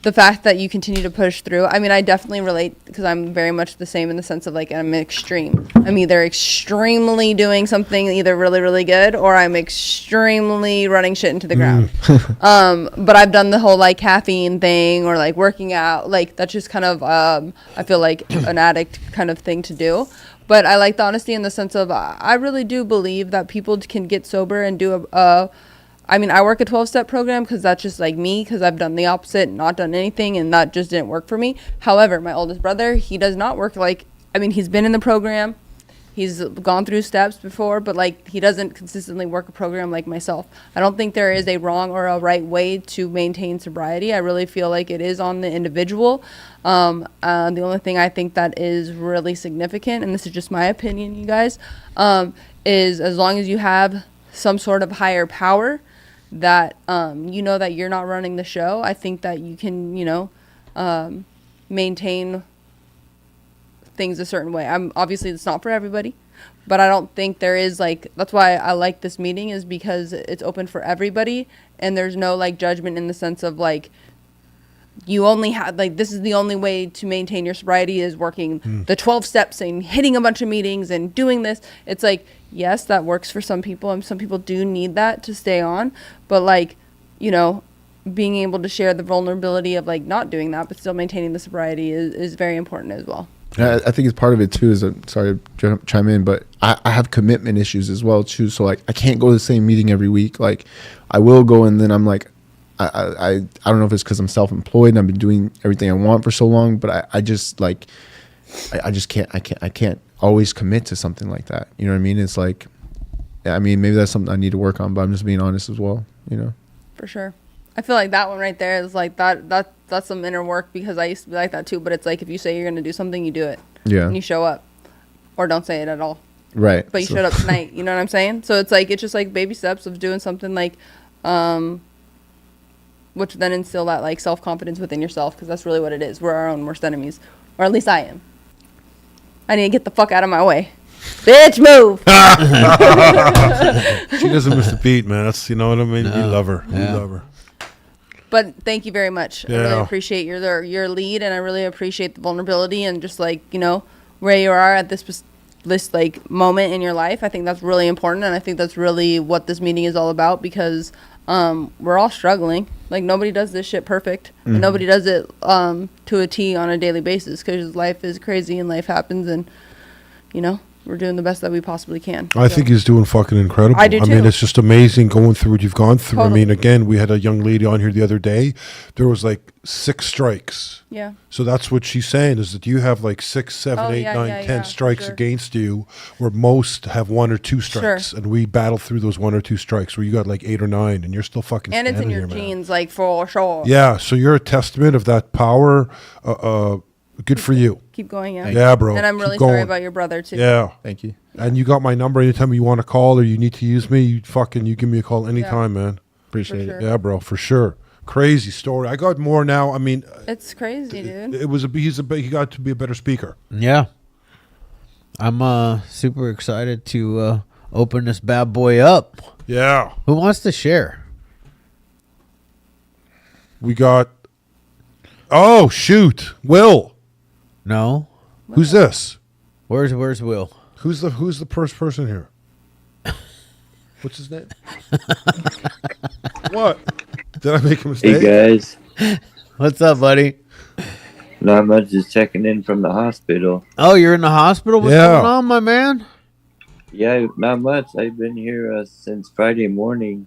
the fact that you continue to push through, I mean, I definitely relate because I'm very much the same in the sense of like I'm extreme. I'm either extremely doing something either really, really good, or I'm extremely running shit into the ground. But I've done the whole like caffeine thing or like working out. Like that's just kind of, I feel like an addict kind of thing to do. But I like the honesty in the sense of I really do believe that people can get sober and do I mean, I work a 12-step program because that's just like me, because I've done the opposite, not done anything, and that just didn't work for me. However, my oldest brother, he does not work he's been in the program. He's gone through steps before, but like he doesn't consistently work a program like myself. I don't think there is a wrong or a right way to maintain sobriety. I really feel like it is on the individual. The only thing I think that is really significant, and this is just my opinion, you guys, is as long as you have some sort of higher power that that you're not running the show, I think that you can maintain things a certain way. Obviously it's not for everybody, but I don't think there is that's why I like this meeting, is because it's open for everybody, and there's no like judgment in the sense of like you only have this is the only way to maintain your sobriety is working the 12 steps and hitting a bunch of meetings and doing this. It's like, yes, that works for some people, and some people do need that to stay on, but being able to share the vulnerability of like not doing that but still maintaining the sobriety is very important as well. Yeah, I think it's part of it too. Sorry to chime in, but I have commitment issues as well too. So like I can't go to the same meeting every week. Like I will go, and then I'm like, I don't know if it's because I'm self-employed and I've been doing everything I want for so long, but I just like I just can't always commit to something like that. You know what I mean? It's like, I mean, maybe that's something I need to work on, but I'm just being honest as well. For sure. I feel like that one right there is like that's some inner work, because I used to be like that too. But it's like if you say you're going to do something, you do it. Yeah. And you show up, or don't say it at all. Right. But you showed up tonight. You know what I'm saying? So it's like, it's just like baby steps of doing something like, which then instill that like self-confidence within yourself, because that's really what it is. We're our own worst enemies, or at least I am. I need to get the fuck out of my way. Bitch, move. She doesn't miss the beat, man. That's, you know what I mean? No. You love her. Yeah. You love her. But thank you very much. Yeah. I really appreciate your lead, and I really appreciate the vulnerability and just like, where you are at this like moment in your life. I think that's really important, and I think that's really what this meeting is all about, because we're all struggling. Like nobody does this shit perfect. Mm-hmm. And nobody does it to a T on a daily basis, because life is crazy and life happens, and we're doing the best that we possibly can. I think he's doing fucking incredible. I do mean, too. it's just amazing going through what you've gone through. Totally. I mean, again, we had a young lady on here the other day. There was like 6 strikes. Yeah. So that's what she's saying is that you have like 6, 7, Oh, 8, yeah, 9, yeah, 10 yeah, strikes sure. against you, where most have 1 or 2 strikes, and we battle through those 1 or 2 strikes where you got like 8 or 9, and you're still fucking. And it's in standing your here, man. genes, like, for sure. Yeah, so you're a testament of that power. Good for you. Keep going, yeah. Yeah, bro. And I'm Keep really going. sorry about your brother, too. Yeah. Thank you. And you got my number. Anytime you want to call or you need to use me, you give me a call anytime, man. Appreciate sure. it. Yeah, bro, for sure. Crazy story. I got more now. I mean, It's crazy, dude. it was he got to be a better speaker. Yeah. I'm super excited to open this bad boy up. Yeah. Who wants to share? We got. Oh shoot, Will. No. Who's this? Where's Will? Who's the first person here? What's his name? What? Did I make a mistake? Hey guys, What's up, buddy? not much, just checking in from the hospital. Oh, you're in the hospital? What's Yeah. going on, my man? Yeah, not much. I've been here since Friday morning.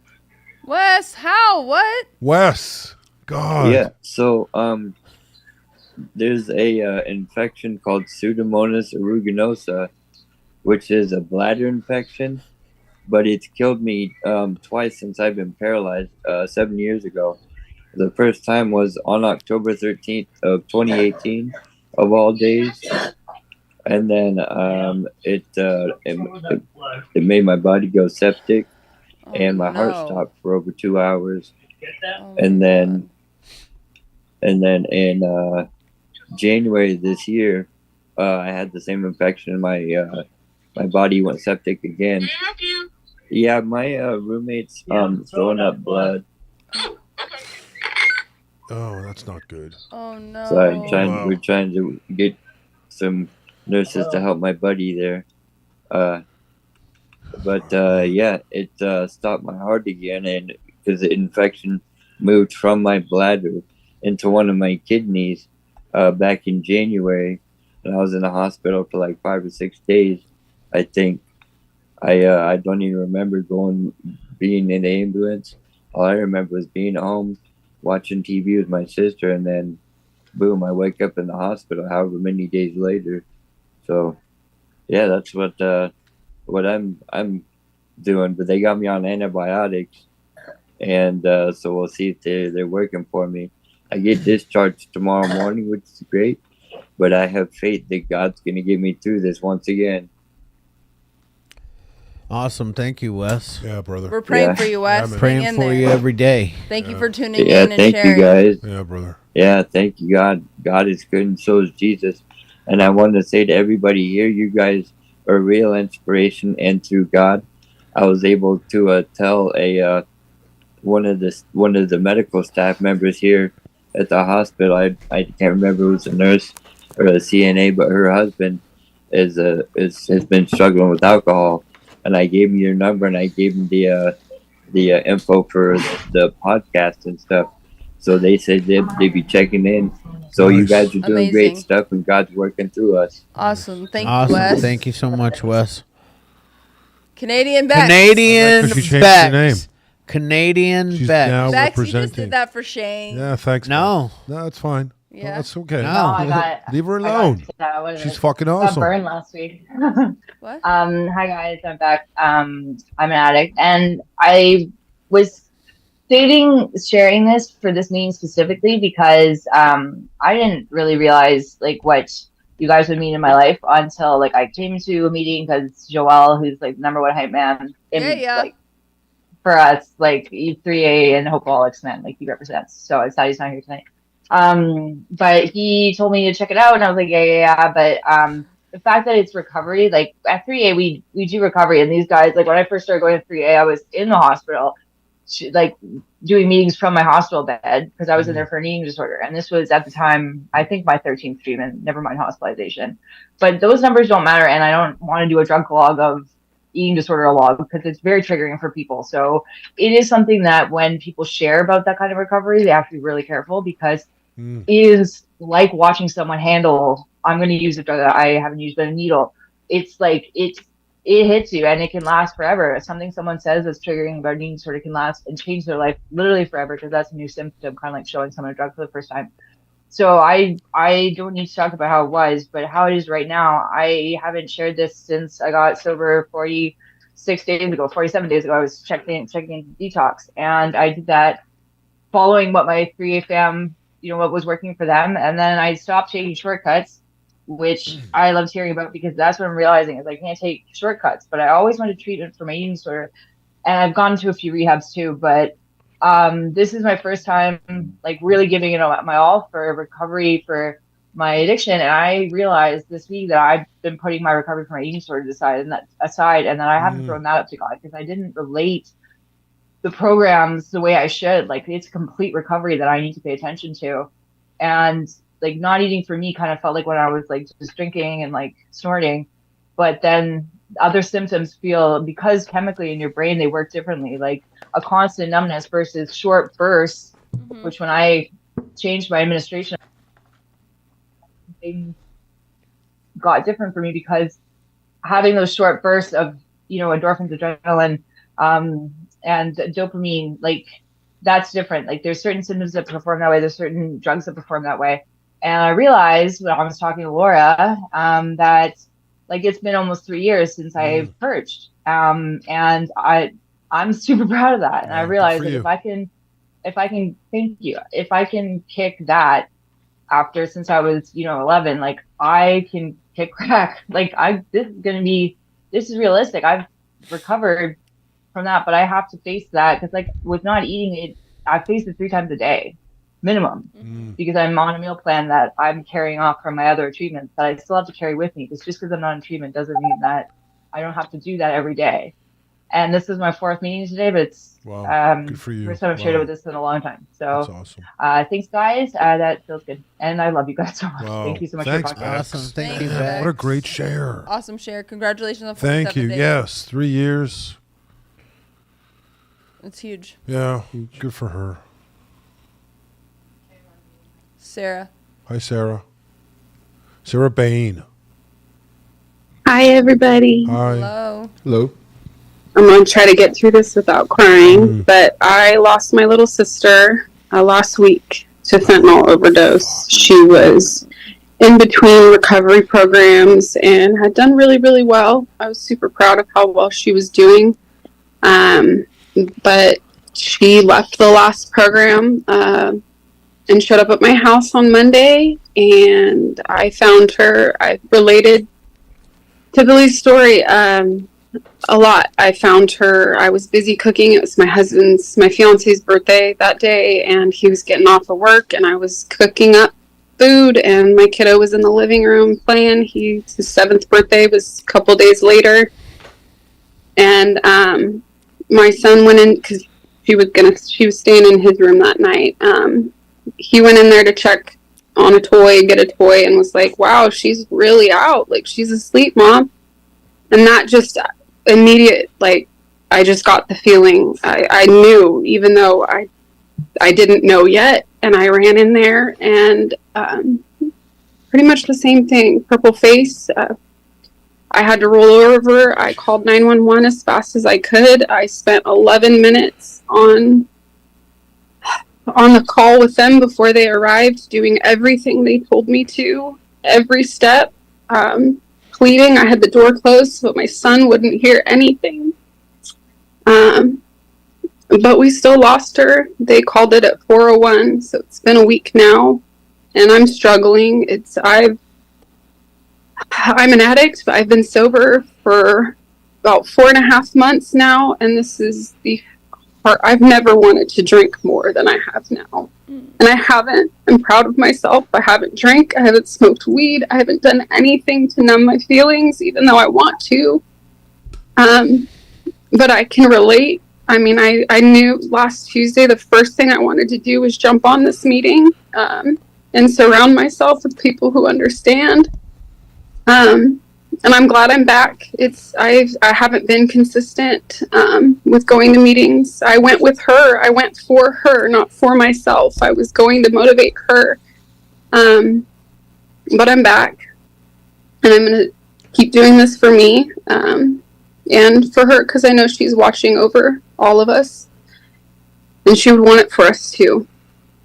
Wes, how? What? Wes. God. Yeah, so there's a infection called Pseudomonas aeruginosa, which is a bladder infection, but it's killed me twice since I've been paralyzed 7 years ago. The first time was on October 13th of 2018, of all days. And then it made my body go septic, Oh, and my heart no. stopped for over 2 hours. Oh, And my then- God. And then in January this year, I had the same infection. My body went septic again. Yeah, my roommate's throwing up blood. Oh, that's not good. Oh, no. So I'm trying. Wow. We're trying to get some nurses to help my buddy there. But yeah, it stopped my heart again, and because the infection moved from my bladder into one of my kidneys back in January, and I was in the hospital for like 5 or 6 days, I think. I don't even remember being in the ambulance. All I remember was being home, watching TV with my sister, and then boom, I wake up in the hospital however many days later. So yeah, that's what I'm doing. But they got me on antibiotics, and so we'll see if they're working for me. I get discharged tomorrow morning, which is great, but I have faith that God's gonna get me through this once again. Awesome. Thank you, Wes. Yeah, brother. We're praying Yeah. for you, Wes. Yeah, man. Hang Praying in for there. you every day. Thank you for tuning Yeah, in and thank sharing. you guys. Yeah, brother. Yeah, thank you, God. God is good, and so is Jesus. And I want to say to everybody here, you guys are a real inspiration. And through God, I was able to tell one of the medical staff members here at the hospital. I can't remember if it was a nurse or a CNA, but her husband has been struggling with alcohol. And I gave him your number, and I gave him the info for the podcast and stuff. So they said they'd be checking in. So you Nice. guys are doing great Amazing. stuff, and God's working through us. Awesome. Thank you, Awesome. Wes. Thank you so much, Wes. Canadian Bex. Canadian I like that she changed her Bex. name. Canadian She's Bex. now Bex, you just representing. did that for Shane. Yeah, thanks. No. man. No, it's fine. Yeah. No, that's okay. No. No, I got. Leave her I got- alone. what is She's it? fucking Got awesome. burned last week. What? Hi guys, I'm back. I'm an addict, and I was sharing this for this meeting specifically because I didn't really realize like what you guys would mean in my life until like I came to a meeting because Joel, who's like #1 hype man, Yeah. like for us, like 3A and Hopeaholics, man, like he represents. So it's sad he's not here tonight. But he told me to check it out, and I was like, yeah. But the fact that it's recovery, like at 3A, we do recovery, and these guys, like when I first started going to 3A, I was in the hospital, like doing meetings from my hospital bed because I was in there for an eating disorder, and this was at the time, I think my 13th treatment, never mind hospitalization. But those numbers don't matter, and I don't want to do a drug log of eating disorder log because it's very triggering for people. So it is something that when people share about that kind of recovery, they have to be really careful because it is like watching someone handle, I'm going to use a drug that I haven't used, but a needle, it's like it hits you and it can last forever. Something someone says that's triggering about an eating disorder can last and change their life literally forever, because that's a new symptom, kind of like showing someone a drug for the first time. So I don't need to talk about how it was, but how it is right now. I haven't shared this since I got sober 46 days ago, 47 days ago. I was checking into detox, and I did that following what my 3A fam, what was working for them. And then I stopped taking shortcuts, which I loved hearing about, because that's what I'm realizing is I can't take shortcuts. But I always wanted treatment for my eating disorder, and I've gone to a few rehabs too. But this is my first time like really giving it my all for recovery for my addiction. And I realized this week that I've been putting my recovery for my eating disorder aside, and that I haven't thrown that up to God, because I didn't relate the programs the way I should. Like, it's complete recovery that I need to pay attention to. And like, not eating for me kind of felt like when I was like just drinking and like snorting, but then other symptoms feel, because chemically in your brain they work differently, like a constant numbness versus short bursts, which when I changed my administration, things got different for me, because having those short bursts of endorphins, adrenaline, and dopamine, like that's different. Like, there's certain symptoms that perform that way, there's certain drugs that perform that way. And I realized when I was talking to Laura, that like it's been almost 3 years since I purged, and I'm super proud of that. And I realized that if I can thank you, if I can kick that after, since I was 11, like I can kick crack. Like, this is realistic. I've recovered from that, but I have to face that, because like with not eating it, I face it 3 times a day minimum, because I'm on a meal plan that I'm carrying off from my other treatments that I still have to carry with me. Because just because I'm not in treatment doesn't mean that I don't have to do that every day. And this is my 4th meeting today, but it's good for you. First time I've shared it with this in a long time. So that's awesome. Thanks, guys. That feels good, and I love you guys so much. Wow. Thank you so much Thanks, for your podcast. Awesome. Thank you, Man, Bex. what a great share. Awesome share. Congratulations on Thank 47 you. days. Yes, 3 years. It's huge. Yeah, good for her. Sarah. Hi, Sarah. Sarah Bain. Hi, everybody. Hi. Hello. Hello. I'm going to try to get through this without crying, but I lost my little sister last week to fentanyl overdose. She was in between recovery programs and had done really, really well. I was super proud of how well she was doing. But she left the last program and showed up at my house on Monday, and I found her. I related to Billy's story a lot. I found her. I was busy cooking. It was my fiance's birthday that day, and he was getting off of work, and I was cooking up food, and my kiddo was in the living room playing. His 7th birthday was a couple days later, and my son went in because she was staying in his room that night. He went in there to check on get a toy, and was like, "Wow, she's really out. Like, she's asleep, Mom." And that just immediate, like, I just got the feeling. I knew, even though I didn't know yet, and I ran in there, and pretty much the same thing. Purple face. I had to roll over. I called 911 as fast as I could. I spent 11 minutes on the call with them before they arrived, doing everything they told me to, every step, pleading. I had the door closed, but my son wouldn't hear anything. But we still lost her. They called it at 4:01, so it's been a week now, and I'm struggling. I'm an addict, but I've been sober for about 4.5 months now, and this is the part. I've never wanted to drink more than I have now. And I haven't. I'm proud of myself. I haven't drank. I haven't smoked weed. I haven't done anything to numb my feelings, even though I want to. But I can relate. I mean, I knew last Tuesday the first thing I wanted to do was jump on this meeting and surround myself with people who understand. And I'm glad I'm back. I haven't been consistent with going to meetings. I went with her. I went for her, not for myself. I was going to motivate her. But I'm back, and I'm gonna keep doing this for me and for her, because I know she's watching over all of us, and she would want it for us too.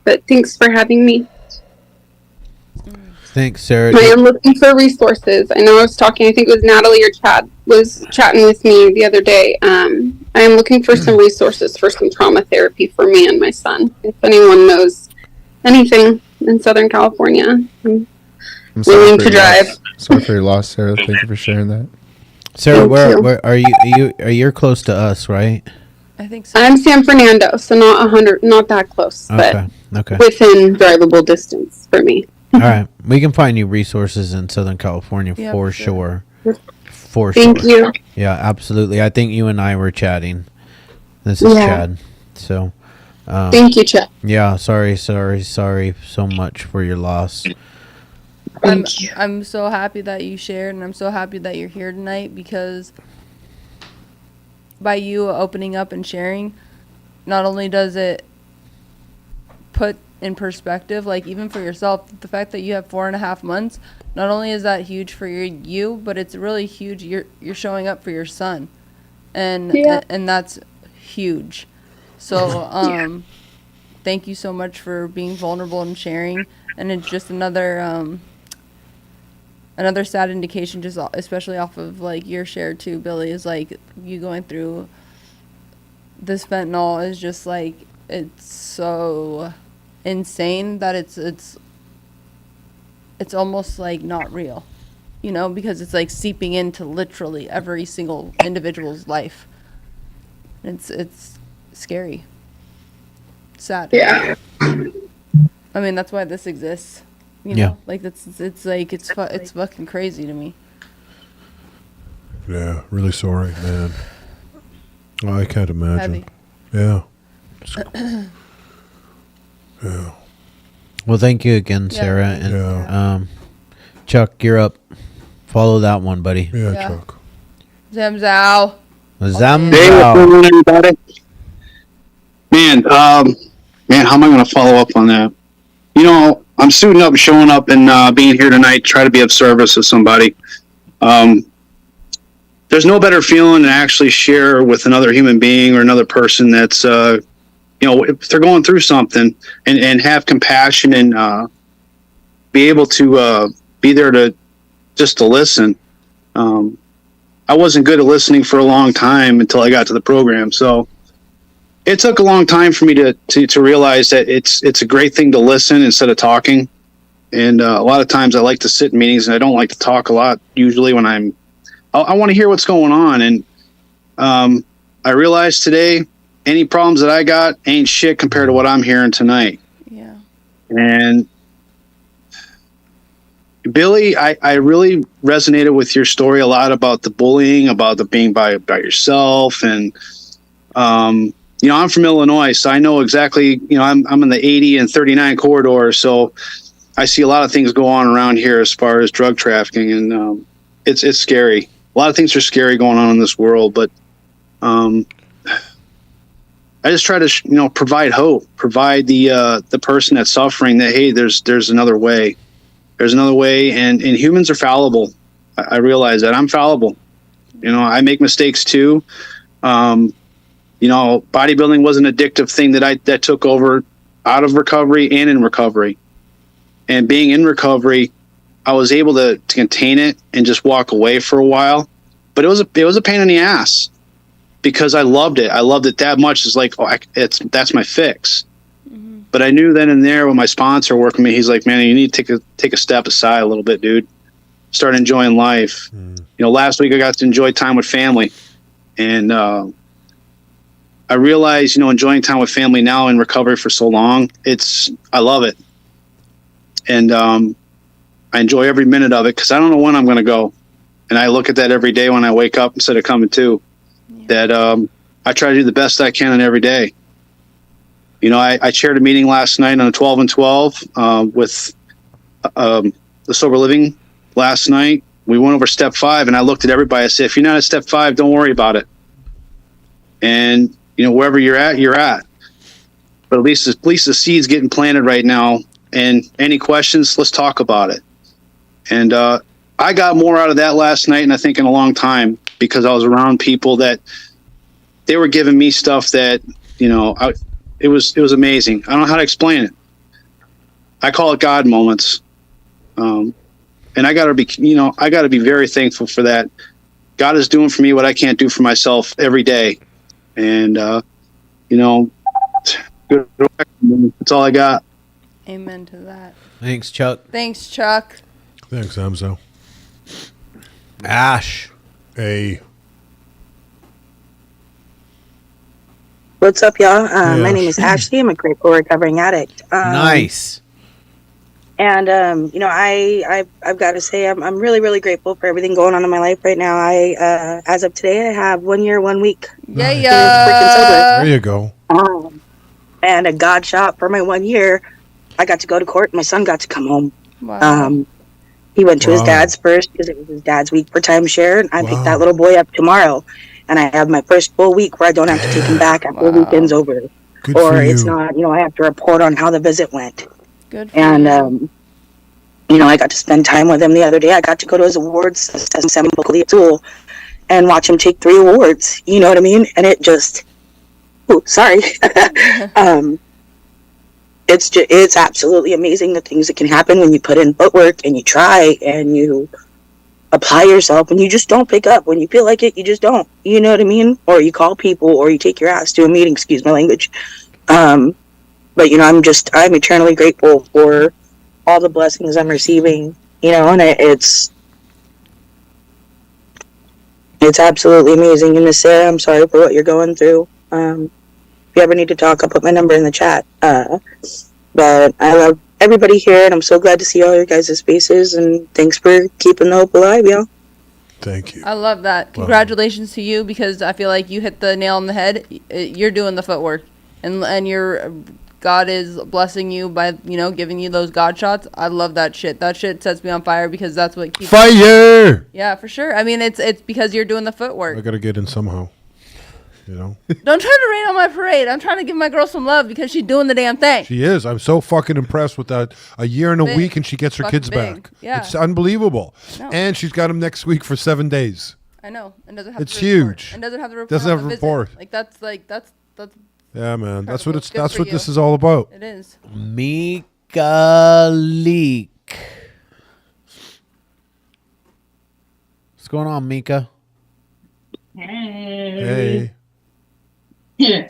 But thanks for having me. Thanks, Sarah. I am looking for resources. I know I was talking, I think it was Natalie or Chad was chatting with me the other day. I am looking for some resources for some trauma therapy for me and my son. If anyone knows anything in Southern California, I'm willing to drive. Sorry for your loss, Sarah. Thank you for sharing that. Sarah, Thank you. where are you're close to us, right? I think so. I'm San Fernando, so not that close, Okay. but Okay. within drivable distance for me. All right. We can find you resources in Southern California Yeah, for for sure. sure. For Thank sure. you. Yeah, absolutely. I think you and I were chatting. This is Yeah. Chad. So, Thank you, Chet. yeah, sorry so much for your loss. Thank you. I'm so happy that you shared, and I'm so happy that you're here tonight, because by you opening up and sharing, not only does it put in perspective, like even for yourself, the fact that you have 4.5 months, not only is that huge for you, but it's really huge. You're showing up for your son, and Yeah. and that's huge. So thank you so much for being vulnerable and sharing. And it's just another sad indication, just especially off of like your share too, Billy, is like you going through this fentanyl is just like, it's so insane that it's almost like not real, because it's like seeping into literally every single individual's life. It's scary, sad. Yeah. I mean, that's why this exists. Yeah. Like it's fucking crazy to me. Yeah, really sorry, man. I can't imagine. Heavy. Yeah. Yeah. Well, thank you again, Yeah, Sarah. thank And Yeah. Chuck, you're up. Follow that one, buddy. Yeah, Yeah. Chuck. Zamzow. Hey, what's Zamzow. going on, everybody? Man, how am I going to follow up on that? I'm suiting up, showing up, and being here tonight to try to be of service to somebody. There's no better feeling to actually share with another human being or another person that's, if they're going through something, and have compassion and be able to be there to listen. I wasn't good at listening for a long time until I got to the program. So it took a long time for me to realize that it's a great thing to listen instead of talking. And a lot of times I like to sit in meetings and I don't like to talk a lot. Usually when I want to hear what's going on. And I realized today, any problems that I got ain't shit compared to what I'm hearing tonight. Yeah. And Billy, I really resonated with your story a lot about the bullying, about the being by yourself. And, I'm from Illinois, so I know exactly, I'm in the 80 and 39 corridor. So I see a lot of things go on around here as far as drug trafficking. And it's scary. A lot of things are scary going on in this world. But I just try to, provide hope, provide the person that's suffering that, hey, there's another way. There's another way, and humans are fallible. I realize that I'm fallible. I make mistakes too. Bodybuilding was an addictive thing that took over out of recovery and in recovery. And being in recovery, I was able to contain it and just walk away for a while. But it was a pain in the ass because I loved it. I loved it that much. It's like, that's my fix. But I knew then and there when my sponsor worked with me, he's like, man, you need to take a step aside a little bit, dude. Start enjoying life. Last week I got to enjoy time with family. And I realized, enjoying time with family now in recovery for so long, I love it. And I enjoy every minute of it because I don't know when I'm going to go. And I look at that every day when I wake up instead of coming to. That I try to do the best I can on every day. I chaired a meeting last night on a 12 and 12 with the sober living last night. We went over step 5 and I looked at everybody. I said, if you're not at step 5, don't worry about it. And, wherever you're at. But at least the seed's getting planted right now. And any questions, let's talk about it. And I got more out of that last night, and I think in a long time, because I was around people that they were giving me stuff that, you know, it was amazing. I don't know how to explain it. I call it God moments. And I gotta be very thankful for that. God is doing for me what I can't do for myself every day. And, you know, good. That's all I got. Amen to that. Thanks, Chuck. Thanks, Chuck. Thanks, Amzo. Ash. Hey. What's up, y'all? My Yes. name is Ashley. I'm a grateful recovering addict. Nice. And you know, I've got to say, I'm really, really grateful for everything going on in my life right now. As of today, I have 1 year, 1 week. Yeah, Nice. yeah. There you go. And a God shot for my 1 year. I got to go to court. My son got to come home. Wow. He went to his Wow. dad's first because it was his dad's week for timeshare, and I picked Wow. that little boy up tomorrow. And I have my first full week where I don't have to take him back after the Wow. weekend's over, Good or for it's you. not. You know, I have to report on how the visit went. Good for And you. you know, I got to spend time with him the other day. I got to go to his awards ceremony at school and watch him take 3 awards. You know what I mean? And it just, sorry. It's absolutely amazing the things that can happen when you put in footwork and you try and you apply yourself and you just don't pick up. When you feel like it, you just don't. You know what I mean? Or you call people or you take your ass to a meeting, excuse my language. But you know, I'm eternally grateful for all the blessings I'm receiving, you know, and it's absolutely amazing. And Miss Sarah, I'm sorry for what you're going through. If you ever need to talk, I'll put my number in the chat. But I love everybody here, and I'm so glad to see all your guys' faces, and thanks for keeping the hope alive, y'all. Thank you. I love that. Congratulations to you, because I feel like you hit the nail on the head. You're doing the footwork, and you're God is blessing you by, you know, giving you those God shots. I love that shit. That shit sets me on fire, because that's what keeps Fire! Yeah, for sure. I mean, it's because you're doing the footwork. I gotta get in somehow. You know? Don't try to rain on my parade. I'm trying to give my girl some love because she's doing the damn thing. She is. I'm so fucking impressed with that. A year and a Big. week and she gets her Fucking kids big. back. Yeah. It's unbelievable. No. And she's got them next week for 7 days. I know. And doesn't have It's to report. huge. And doesn't have to report. Doesn't on have the to visit. report. That's Yeah, man. That's what Incredible. it's. Good That's for what you. this is all about. it is. Mika Leak. What's going on, Mika? Hey. Hey.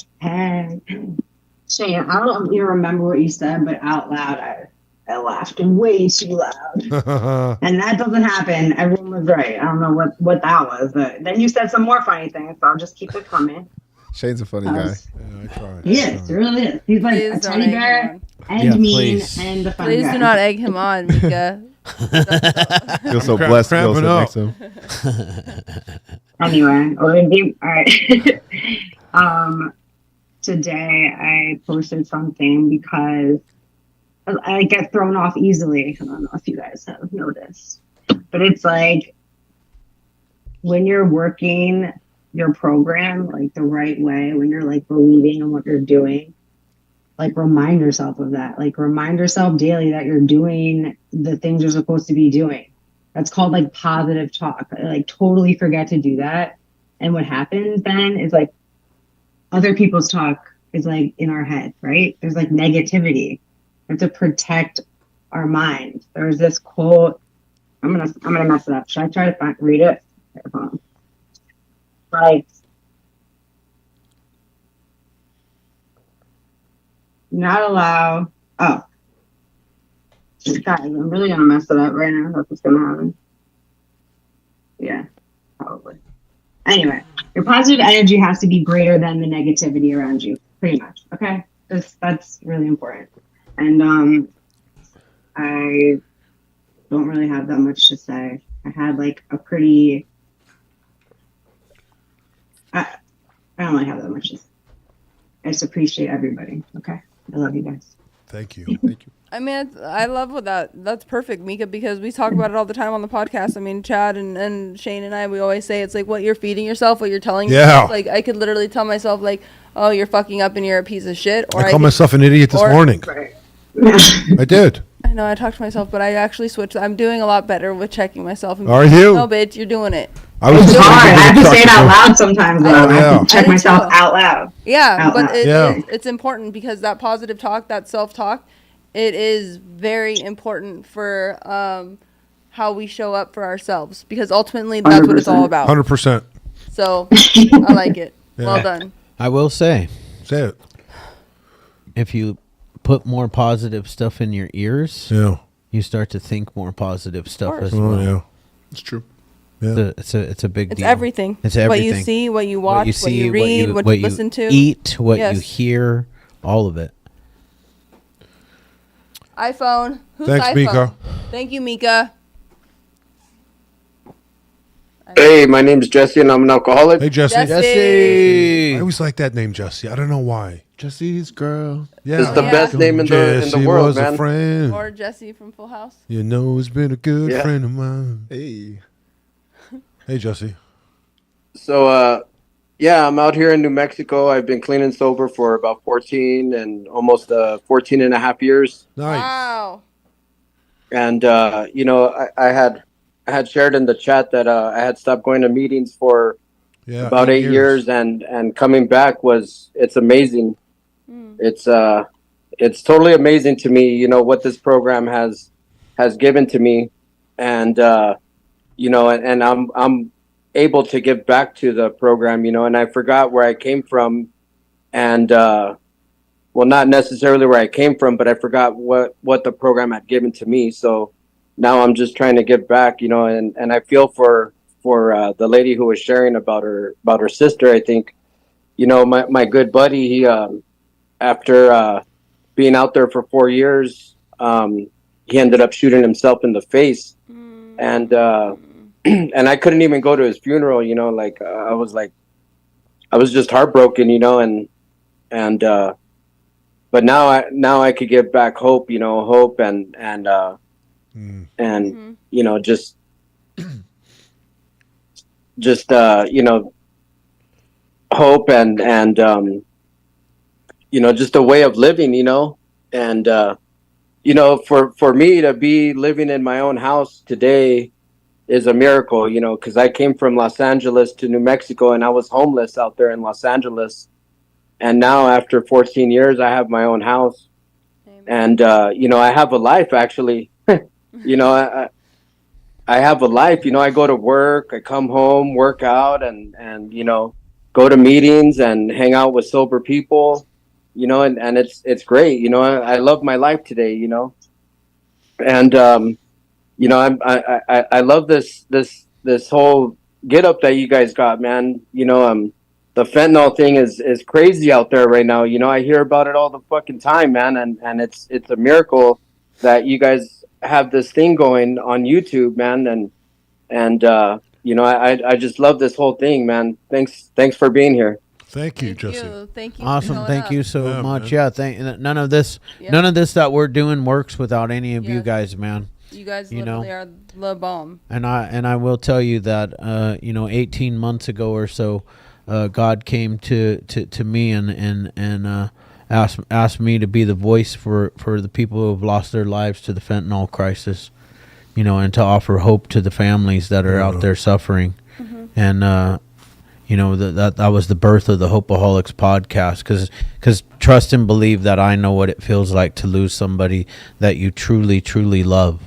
Shane, I don't even remember what you said, but out loud, I laughed way too loud. And that doesn't happen. Everyone was right. I don't know what that was, but then you said some more funny things, so I'll just keep it coming. Shane's a funny guy. Yeah, I tried. He is, really is. He's like Please a don't teddy egg bear him and Yeah, mean please. and a funny Please guy. do not egg him on, Mika. Feels so Cramp- blessed to go cramping sit up. next to him. Anyway, all right. Today I posted something because I get thrown off easily. I don't know if you guys have noticed, but it's like when you're working your program like the right way, when you're like believing in what you're doing, like remind yourself of that. Like remind yourself daily that you're doing the things you're supposed to be doing. That's called like positive talk. I like totally forget to do that. And what happens then is like other people's talk is like in our head, right? There's like negativity. We have to protect our mind. There's this quote. I'm gonna mess it up. Should I try to read it? Like, not allow. Oh, guys, I'm really gonna mess it up right now. That's what's gonna happen. Yeah, probably. Anyway, your positive energy has to be greater than the negativity around you, pretty much. Okay, that's really important. And I don't really have that much to say. I had like a pretty. I don't really have that much to say. I just appreciate everybody. Okay, I love you guys. Thank you. Thank you. I mean, I love what that's perfect, Mika, because we talk about it all the time on the podcast. I mean, Chad and Shane and I, we always say it's like what you're feeding yourself, what you're telling yourself. Like, I could literally tell myself, like, oh, you're fucking up and you're a piece of shit. Or I called myself an idiot this morning. Right. I did. I know I talk to myself, but I actually switched. I'm doing a lot better with checking myself. And Are being like, you? No, bitch, you're doing it. It's just hard. I have to say it out loud. loud sometimes. Though. Oh, I have yeah. to check I do myself too. out loud. Yeah, Out but loud. Yeah. it's important because that positive talk, that self-talk, it is very important for how we show up for ourselves, because ultimately that's what it's all 100%. about. 100%. So I like it. Yeah. Well done. I will say, Say it. if you put more positive stuff in your ears, Yeah. you start to think more positive stuff as Oh, well. yeah. It's true. Yeah. It's a big It's deal. everything. It's What everything. you see, what you watch, what you see, read, what you listen to. eat, what you Yes. hear, all of it. iPhone. Who's Thanks, iPhone? Mika. Thank you, Mika. Hey, my name's Jesse, and I'm an alcoholic. Hey, Jesse. Jesse. I always like that name, Jesse. I don't know why. Jesse's girl. Yeah. It's the Yeah. best name in the Jesse world, was man. a friend. Or Jesse from Full House. You know, he's been a good Yeah. friend of mine. Hey. Hey, Jesse. So, yeah, I'm out here in New Mexico. I've been clean and sober for about 14 and almost 14 and a half years. Nice. Wow. And I had shared in the chat that I had stopped going to meetings for Yeah. about 8 years, and coming back it's amazing. Mm. It's totally amazing to me, you know, what this program has given to me, and and I'm able to give back to the program, you know, and I forgot where I came from, and well, not necessarily where I came from, but I forgot what the program had given to me. So now I'm just trying to give back, you know, and I feel for the lady who was sharing about her sister. I think, you know, my good buddy, he after being out there for 4 years, he ended up shooting himself in the face, and and I couldn't even go to his funeral, you know, like I was just heartbroken, you know, and but now I could give back hope, you know, hope and you know, just you know, hope and you know, just a way of living, you know, and you know, for me to be living in my own house today is a miracle, you know, because I came from Los Angeles to New Mexico, and I was homeless out there in Los Angeles, and now after 14 years, I have my own house. And you know, I have a life, actually. You know, I have a life. You know, I go to work, I come home, work out, and you know, go to meetings and hang out with sober people. You know, and it's great. You know, I love my life today. You know, and you know, I love this whole get up that you guys got, man. You know, the fentanyl thing is crazy out there right now. You know, I hear about it all the fucking time, man, and it's a miracle that you guys have this thing going on YouTube, man, and you know, I just love this whole thing, man. Thanks for being here. Thank you, Jesse. Thank you. Awesome. Thank you so Yeah, much. man. Yeah. None of this that we're doing works without any of you Yes. guys, man. You guys You know? literally are the bomb. And I will tell you that you know, 18 months ago or so, God came to me and asked me to be the voice for the people who have lost their lives to the fentanyl crisis, you know, and to offer hope to the families that are out there suffering. And you know, that was the birth of the Hopeaholics podcast, because trust and believe that I know what it feels like to lose somebody that you truly love,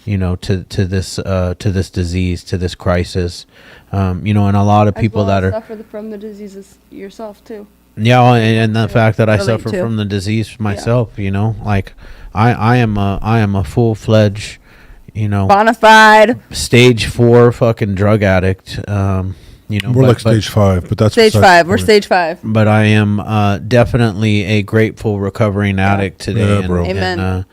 you know, to this disease, to this crisis, you know, and a lot of people that are suffer from the diseases yourself too. yeah, and the fact that I relate suffer to. from the disease myself, you know, like I am a full-fledged, you know, Bonafide. stage 4 fucking drug addict. You know, We're like stage 5, but that's Stage besides 5. the We're point. stage 5. but I am definitely a grateful recovering addict today. Yeah, bro. Amen.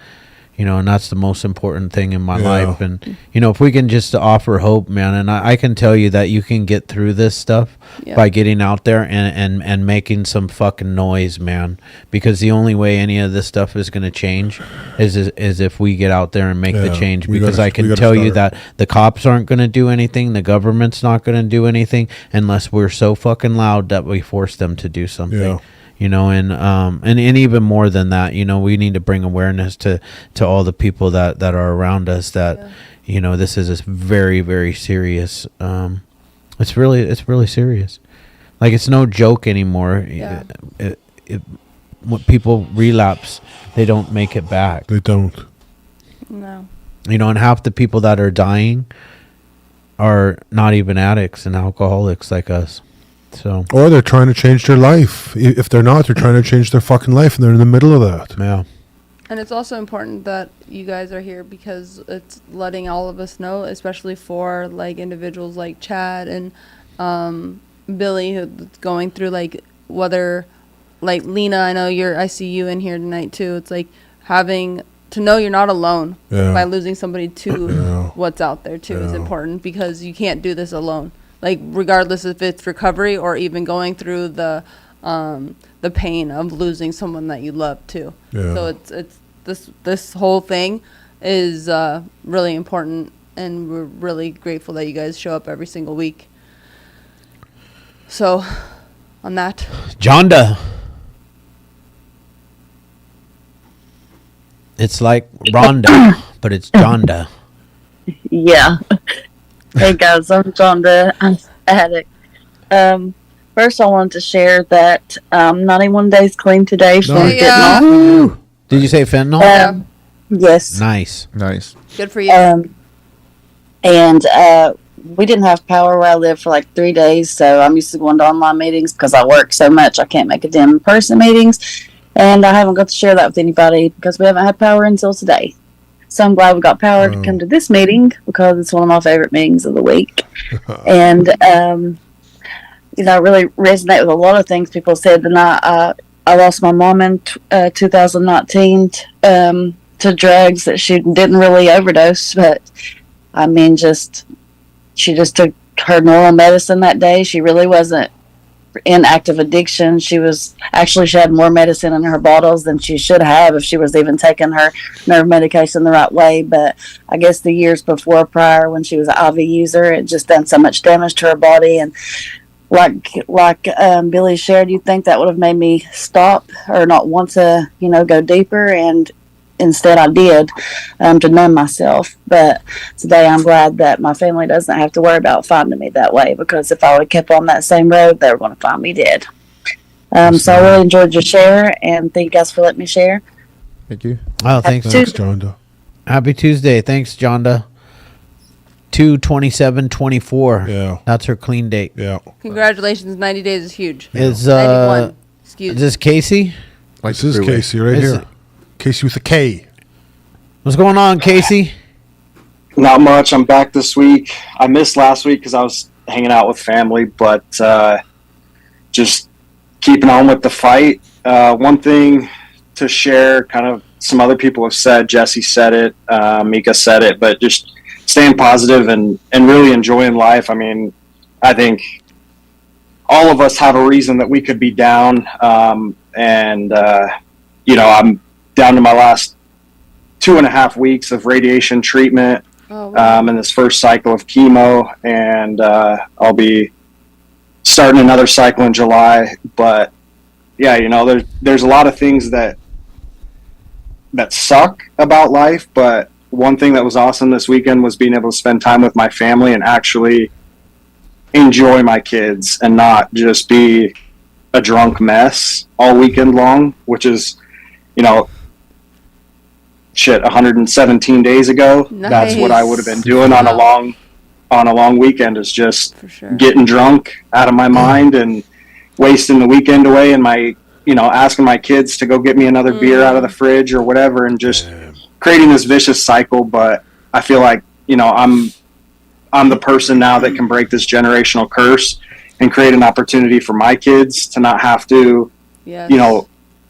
You know, and that's the most important thing in my Yeah. life. And, you know, if we can just offer hope, man, and I can tell you that you can get through this stuff Yeah. by getting out there and making some fucking noise, man. Because the only way any of this stuff is going to change is if we get out there and make the Yeah, change. we Because gotta- I we can gotta tell you start. that the cops aren't going to do anything. The government's not going to do anything unless we're so fucking loud that we force them to do something. Yeah. and even more than that, we need to bring awareness to all the people that are around us that, this is a very, very serious, it's really serious. Like, it's no joke anymore. Yeah. When people relapse, they don't make it back. They don't. No. And half the people that are dying are not even addicts and alcoholics like us. So, or they're trying to change their life. If they're not, they're trying to change their fucking life, and they're in the middle of that. Yeah. And it's also important that you guys are here because it's letting all of us know, especially for like individuals like Chad and Billy, who's going through like whether like Lena, I see you in here tonight too. It's like having to know you're not alone by losing somebody to what's out there too is important, because you can't do this alone. Like, regardless if it's recovery or even going through the pain of losing someone that you love too. Yeah. So it's this whole thing is really important, and we're really grateful that you guys show up every single week. So, on that, Jonda. It's like Rhonda, but it's Jonda. Yeah. Hey guys, I'm Jonda. I'm addict. First, I wanted to share that 91 days clean today from fentanyl. Did you say fentanyl? Yes. Nice. Good for you. And we didn't have power where I live for like 3 days, so I'm used to going to online meetings because I work so much I can't make a damn in-person meetings, and I haven't got to share that with anybody because we haven't had power until today. So I'm glad we got power to come to this meeting because it's one of my favorite meetings of the week. And, I really resonate with a lot of things people said. And I lost my mom in 2019 to drugs that she didn't really overdose. But, she just took her normal medicine that day. She really wasn't in active addiction. She had more medicine in her bottles than she should have if she was even taking her nerve medication the right way. But I guess the years prior, when she was an IV user, it just done so much damage to her body. And like Billy shared, you'd think that would have made me stop or not want to, go deeper. And instead I did, to numb myself. But today I'm glad that my family doesn't have to worry about finding me that way, because if I would have kept on that same road, they were going to find me dead. So I really enjoyed your share, and thank you guys for letting me share. Thank you. Oh, thanks, Jonda. Happy Tuesday. Thanks, Jonda. 2/27/24. Yeah. That's her clean date. Yeah. Congratulations, 90 days is huge. Is 91. Excuse is this Casey? This is Casey right here. Casey with a K. What's going on, Casey? Not much. I'm back this week. I missed last week because I was hanging out with family, but just keeping on with the fight. One thing to share, kind of some other people have said, Jesse said it, Mika said it, but just staying positive and really enjoying life. I mean, I think all of us have a reason that we could be down. I'm down to my last 2.5 weeks of radiation treatment. In this first cycle of chemo, and I'll be starting another cycle in July. But yeah, there's a lot of things that suck about life, but one thing that was awesome this weekend was being able to spend time with my family and actually enjoy my kids and not just be a drunk mess all weekend long, which is 117 days ago. Nice. That's what I would have been doing on a long weekend, is just getting drunk out of my mind and wasting the weekend away, and asking my kids to go get me another beer out of the fridge or whatever, and just creating this vicious cycle. But I feel like I'm the person now that can break this generational curse and create an opportunity for my kids to not have to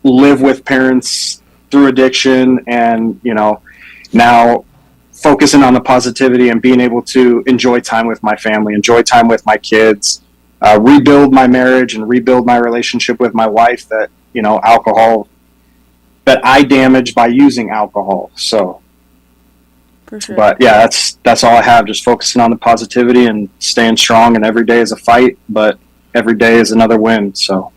live with parents through addiction, and now focusing on the positivity and being able to enjoy time with my family, enjoy time with my kids, rebuild my marriage and rebuild my relationship with my wife that alcohol that I damaged by using alcohol. So for sure. But yeah, that's all I have, just focusing on the positivity and staying strong, and every day is a fight, but every day is another win. So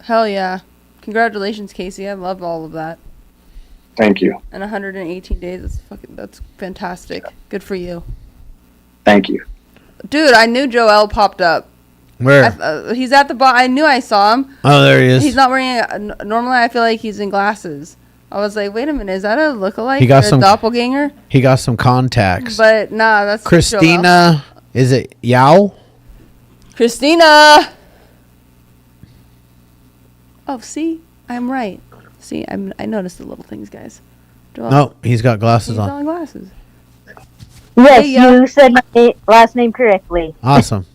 Hell yeah. Congratulations, Casey. I love all of that. Thank you. And 118 days, that's fantastic. Good for you. Thank you. Dude, I knew Joel popped up. Where? He's at the bar. I knew I saw him. Oh, there he is. He's not wearing normally I feel like he's in glasses. I was like, wait a minute, is that a lookalike? He got or some a doppelganger? He got some contacts. But nah, that's Christina. Joel. Is it Yao? Christina. Oh, see, I'm right. See, I noticed the little things, guys. Joel. No, he's got glasses He's on. on glasses. Yes, Hey, yo. you said my last name correctly. Awesome.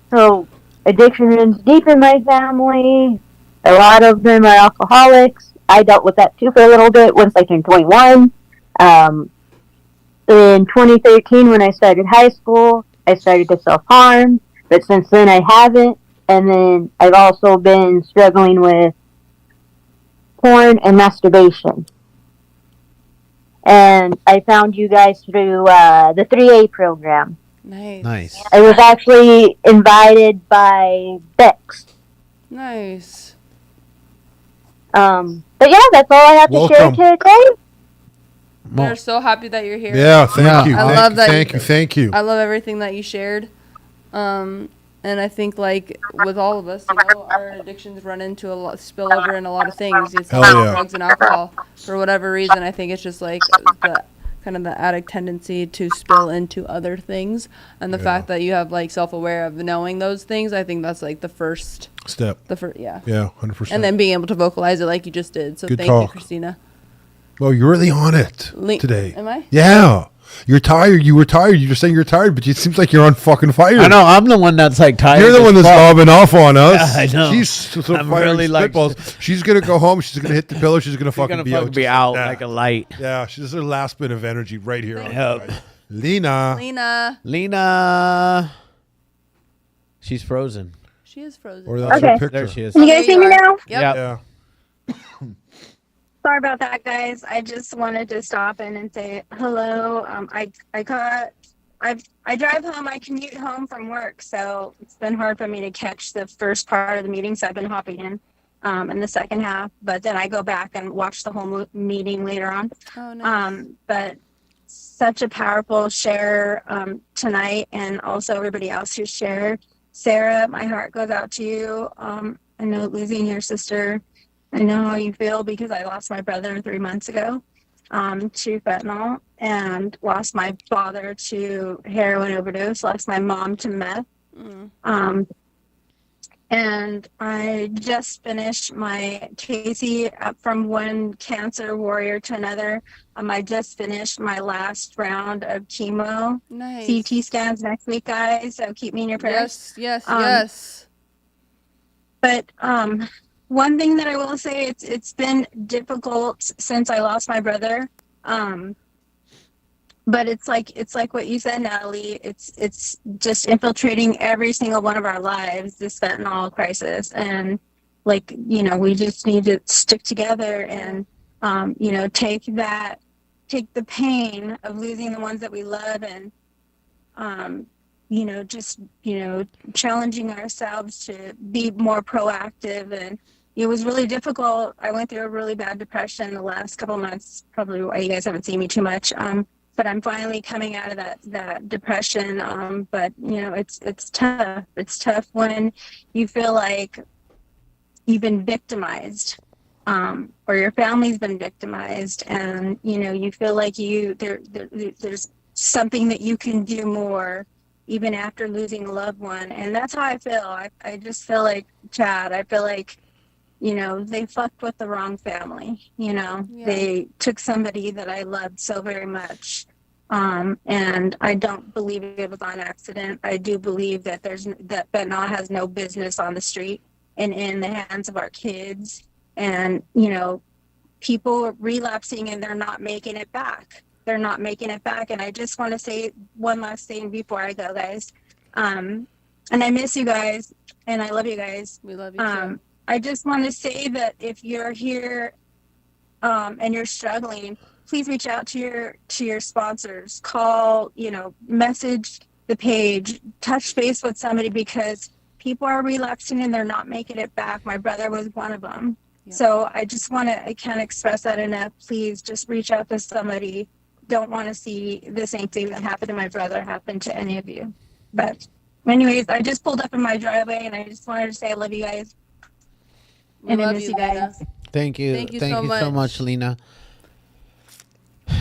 So addiction runs deep in my family. A lot of them are alcoholics. I dealt with that too for a little bit once I turned 21. In 2013, when I started high school, I started to self-harm, but since then I haven't. And then I've also been struggling with porn and masturbation. And I found you guys through the 3A program. Nice. I was actually invited by Bex. Nice. But yeah, that's all I have to share today. We're so happy that you're here. Yeah, thank you. I love that. Thank you. I love everything that you shared. And I think like with all of us, you know, our addictions run into a lot, spill over in a lot of things. It's like drugs and alcohol. For whatever reason, I think it's just like the kind of the addict tendency to spill into other things. And the fact that you have like self-aware of knowing those things, I think that's like the first step. Yeah, 100%. And then being able to vocalize it like you just did. So Good thank talk. you, Christina. Well, you're really on it today. Am I? Yeah. You're tired. You were tired. You're just saying you're tired, but it seems like you're on fucking fire. I know. I'm the one that's like tired. You're the one that's bobbing off on us. Yeah, I know. She's so I'm firing really like- spitballs. She's gonna go home. She's gonna hit the pillow. She's gonna fucking be out. be out like a light. Yeah, she's her last bit of energy right here. Yep. Lena. Lena. She's frozen. She is frozen. Or that's her picture. There she is. Can you guys see me now? Yep. Yeah. Sorry about that, guys. I just wanted to stop in and say hello. I drive home. I commute home from work, so it's been hard for me to catch the first part of the meeting. So I've been hopping in the second half, but then I go back and watch the whole meeting later on. Oh, nice. But such a powerful share tonight, and also everybody else who shared. Sarah, my heart goes out to you. I know losing your sister. I know how you feel because I lost my brother 3 months ago to fentanyl, and lost my father to heroin overdose, lost my mom to meth. And I just finished my Casey up from one cancer warrior to another. I just finished my last round of chemo. Nice. CT scans next week, guys. So keep me in your prayers. Yes. But one thing that I will say, it's been difficult since I lost my brother. But it's like what you said, Natalie. It's just infiltrating every single one of our lives, this fentanyl crisis, and like, you know, we just need to stick together and you know, take the pain of losing the ones that we love, and you know, just, you know, challenging ourselves to be more proactive. And it was really difficult. I went through a really bad depression the last couple of months, probably why you guys haven't seen me too much. But I'm finally coming out of that depression. But you know, it's tough. It's tough when you feel like you've been victimized, or your family's been victimized, and you know, you feel like there's something that you can do more, even after losing a loved one. And that's how I feel. I just feel like, Chad, I feel like, you know, they fucked with the wrong family. You know, they took somebody that I loved so very much. And I don't believe it was on accident. I do believe that that fentanyl has no business on the street and in the hands of our kids. And, you know, people are relapsing and they're not making it back. They're not making it back. And I just want to say one last thing before I go, guys. And I miss you guys, and I love you guys. We love you too. I just want to say that if you're here and you're struggling, please reach out to your sponsors. Call, you know, message the page, touch base with somebody, because people are relapsing and they're not making it back. My brother was one of them. So I just I can't express that enough. Please just reach out to somebody. Don't want to see the same thing that happened to my brother happen to any of you. But anyways, I just pulled up in my driveway and I just wanted to say I love you guys. We love you, Lena. Thank you. Thank you Thank so you much. so much, Lena.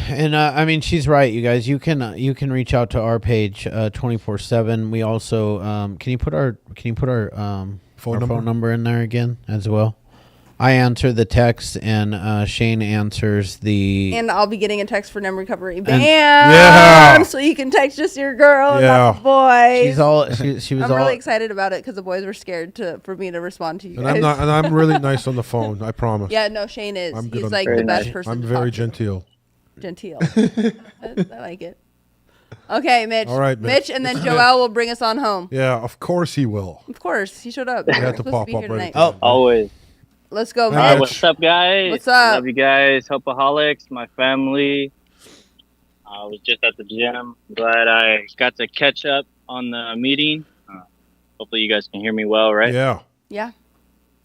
And I mean, she's right, you guys. You can reach out to our page 24/7. We also can you put our phone number in there again as well? I answer the text and Shane answers the. And I'll be getting a text for NEM Recovery. Bam! Yeah. So you can text just your girl, Yeah. not the boys. She's all she was I'm all really excited about it because the boys were scared for me to respond to you And guys. I'm really nice on the phone. I promise. Yeah, no, Shane is. I'm good He's on like phone. the best person. I'm to very talk to. genteel. Genteel. I like it. Okay, Mitch. All right, Mitch. And then It's Joel will bring us on home. Yeah, of course he will. Of course, he showed up. He He's had to supposed pop be up here right tonight. at Always. Let's go, Hi, Mitch. What's up, guys? What's up? Love you guys. Hopeaholics, my family. I was just at the gym. Glad I got to catch up on the meeting. Hopefully you guys can hear me well, right? Yeah. Yeah.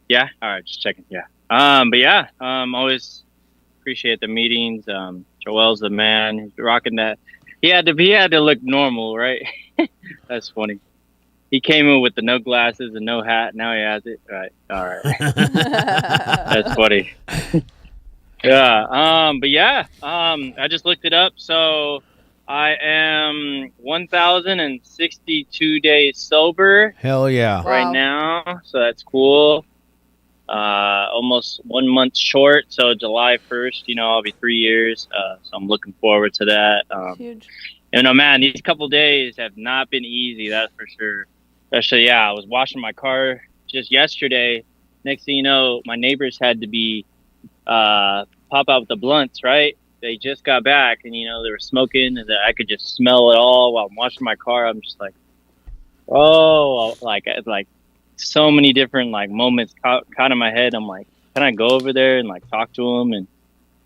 Yeah? All right, just checking. Yeah. But yeah, always appreciate the meetings. Joel's the man. He's rocking that. He had to look normal, right? That's funny. He came in with the no glasses and no hat. Now he has it. Right. All right. That's funny. Yeah. But yeah. I just looked it up. So I am 1,062 days sober. Hell yeah. Right now. So that's cool. Almost 1 month short. So July 1st, I'll be 3 years. So I'm looking forward to that. Huge. Man, these couple days have not been easy. That's for sure. Especially, I was washing my car just yesterday. Next thing you know, my neighbors had to be pop out with the blunts, right? They just got back and, they were smoking and I could just smell it all while I'm washing my car. I'm just like, oh, like so many different like moments caught in my head. I'm like, can I go over there and like talk to them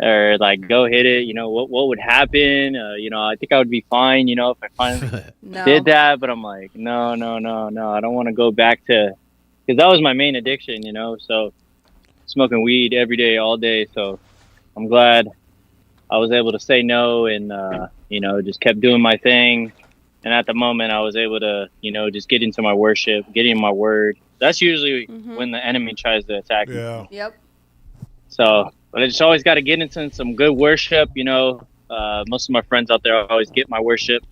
or like go hit it? What would happen? I think I would be fine, if I finally did that. But I'm like, no. I don't want to go back to, because that was my main addiction, so smoking weed every day, all day. So I'm glad I was able to say no and, just kept doing my thing. And at the moment I was able to, just get into my worship, get in my word. That's usually when the enemy tries to attack me. Yeah. Yep. So, but I just always got to get into some good worship, most of my friends out there always get my worship,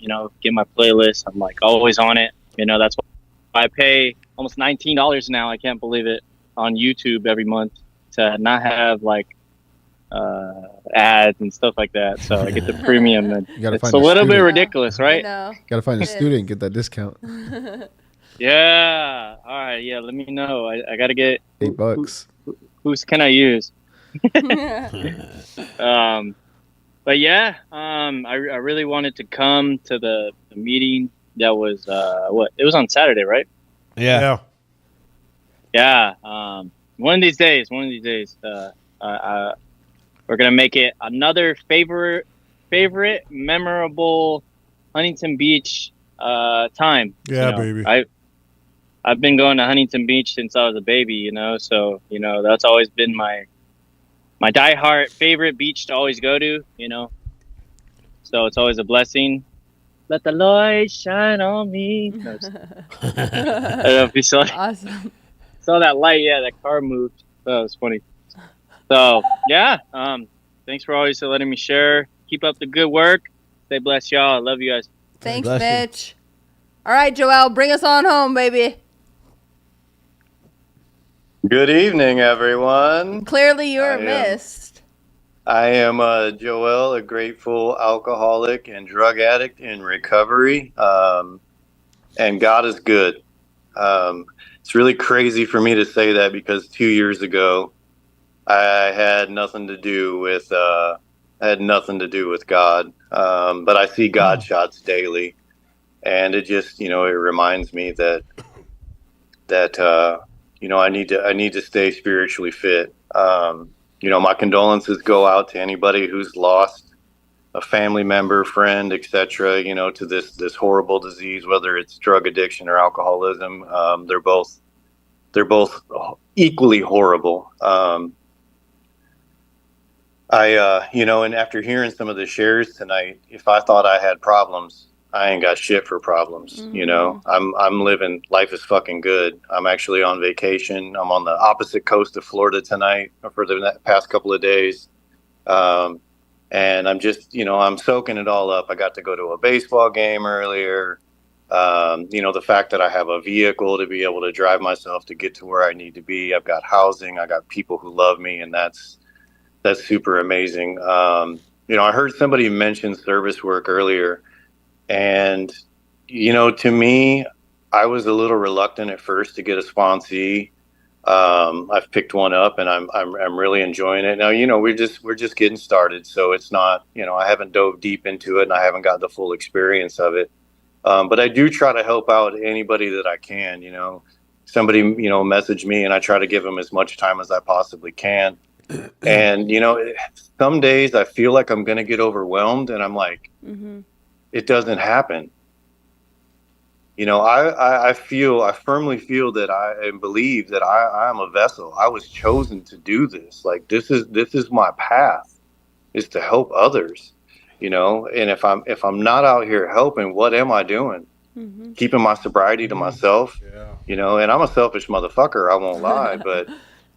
get my playlist. I'm like always on it. That's why I pay almost $19 now. I can't believe it, on YouTube every month to not have like ads and stuff like that. So I get the premium and You gotta it's find a a little bit student. ridiculous, right? Gotta find a student, get that discount. Yeah. All right. Yeah. Let me know. I got to get $8. Who's can I use? But yeah, I really wanted to come to the meeting that was it was on Saturday, right? Yeah. Yeah. One of these days, we're gonna make it another favorite memorable Huntington Beach time. Yeah, baby. I've been going to Huntington Beach since I was a baby, so that's always been my diehard favorite beach to always go to, so it's always a blessing. Let the light shine on me. I don't know if you saw Awesome. Saw that light. Yeah, that car moved. That was funny. So yeah, thanks for always letting me share. Keep up the good work. Stay blessed, y'all. I love you guys. Thanks, Mitch. All right, Joel, bring us on home, baby. Good evening, everyone. Clearly, you were missed. I am Joel, a grateful alcoholic and drug addict in recovery, and God is good. It's really crazy for me to say that because 2 years ago, I had nothing to do with God, but I see God shots daily, and it just it reminds me that I need to stay spiritually fit. My condolences go out to anybody who's lost a family member, friend, etc., to this horrible disease, whether it's drug addiction or alcoholism. They're both equally horrible. And after hearing some of the shares tonight, if I thought I had problems, I ain't got shit for problems. I'm living, life is fucking good. I'm actually on vacation. I'm on the opposite coast of Florida tonight for the past couple of days. And I'm just, I'm soaking it all up. I got to go to a baseball game earlier. The fact that I have a vehicle to be able to drive myself to get to where I need to be. I've got housing. I got people who love me, and that's super amazing. I heard somebody mention service work earlier, and to me, I was a little reluctant at first to get a sponsee. I've picked one up, and I'm really enjoying it. Now, we're just getting started, so it's not, I haven't dove deep into it, and I haven't got the full experience of it. But I do try to help out anybody that I can. Somebody message me, and I try to give them as much time as I possibly can. And some days I feel like I'm gonna get overwhelmed, and I'm like, it doesn't happen. I firmly feel that and believe that I am a vessel. I was chosen to do this. Like, this is my path, is to help others. And if I'm not out here helping, what am I doing? Keeping my sobriety to myself. And I'm a selfish motherfucker, I won't lie, but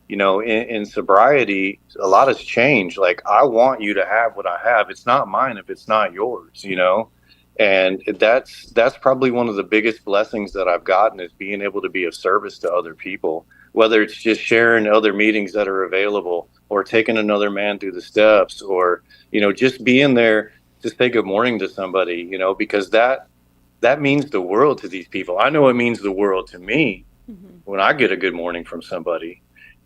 in sobriety, a lot has changed. Like, I want you to have what I have. It's not mine if it's not yours, and that's probably one of the biggest blessings that I've gotten, is being able to be of service to other people, whether it's just sharing other meetings that are available, or taking another man through the steps, or, just being there to say good morning to somebody, because that means the world to these people. I know it means the world to me when I get a good morning from somebody.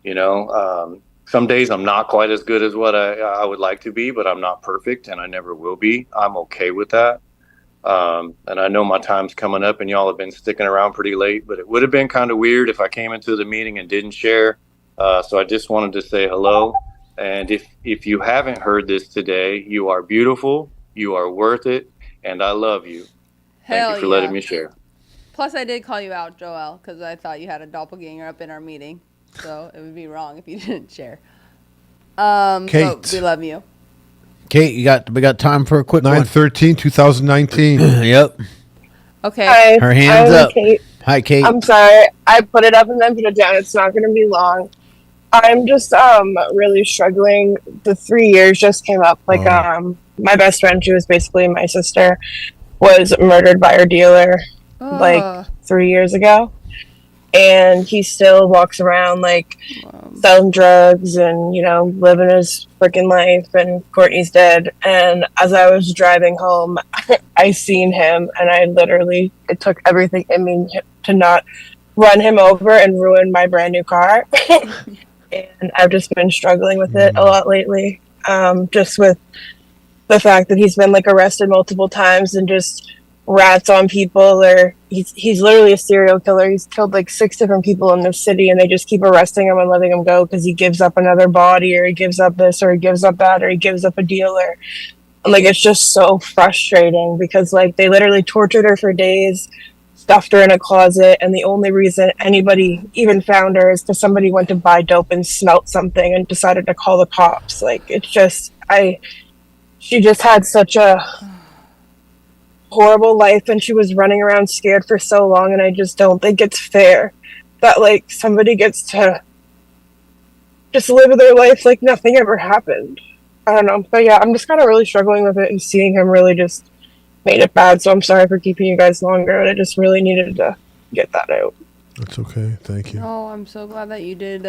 Some days I'm not quite as good as what I would like to be, but I'm not perfect, and I never will be. I'm okay with that. And I know my time's coming up, and y'all have been sticking around pretty late, but it would have been kind of weird if I came into the meeting and didn't share. So I just wanted to say hello. And if you haven't heard this today, you are beautiful, you are worth it, and I love you. Thank you for letting me share. Plus, I did call you out, Joel, because I thought you had a doppelganger up in our meeting. So it would be wrong if you didn't share. Kate. But we love you. Kate, we got time for a quick 9/13/2019. Yep. Okay. Hi, Her hands I'm up. Kate. Hi, Kate. I'm sorry. I put it up and then put it down. It's not going to be long. I'm just really struggling. The 3 years just came up. Like my best friend, she was basically my sister, was murdered by her dealer like 3 years ago. And he still walks around like selling drugs and, living his freaking life, and Courtney's dead. And as I was driving home, I seen him, and it took everything in me to not run him over and ruin my brand new car. And I've just been struggling with it a lot lately. Just with the fact that he's been like arrested multiple times and just rats on people, or he's literally a serial killer. He's killed like 6 different people in the city, and they just keep arresting him and letting him go because he gives up another body, or he gives up this, or he gives up that, or he gives up a dealer. And like, it's just so frustrating because like they literally tortured her for days, stuffed her in a closet, and the only reason anybody even found her is because somebody went to buy dope and smelt something and decided to call the cops. Like, it's just she just had such a horrible life, and she was running around scared for so long, and I just don't think it's fair that like somebody gets to just live their life like nothing ever happened. I don't know, but yeah, I'm just kind of really struggling with it, and seeing him really just made it bad. So I'm sorry for keeping you guys longer, and I just really needed to get that out. That's okay. Thank you. Oh, I'm so glad that you did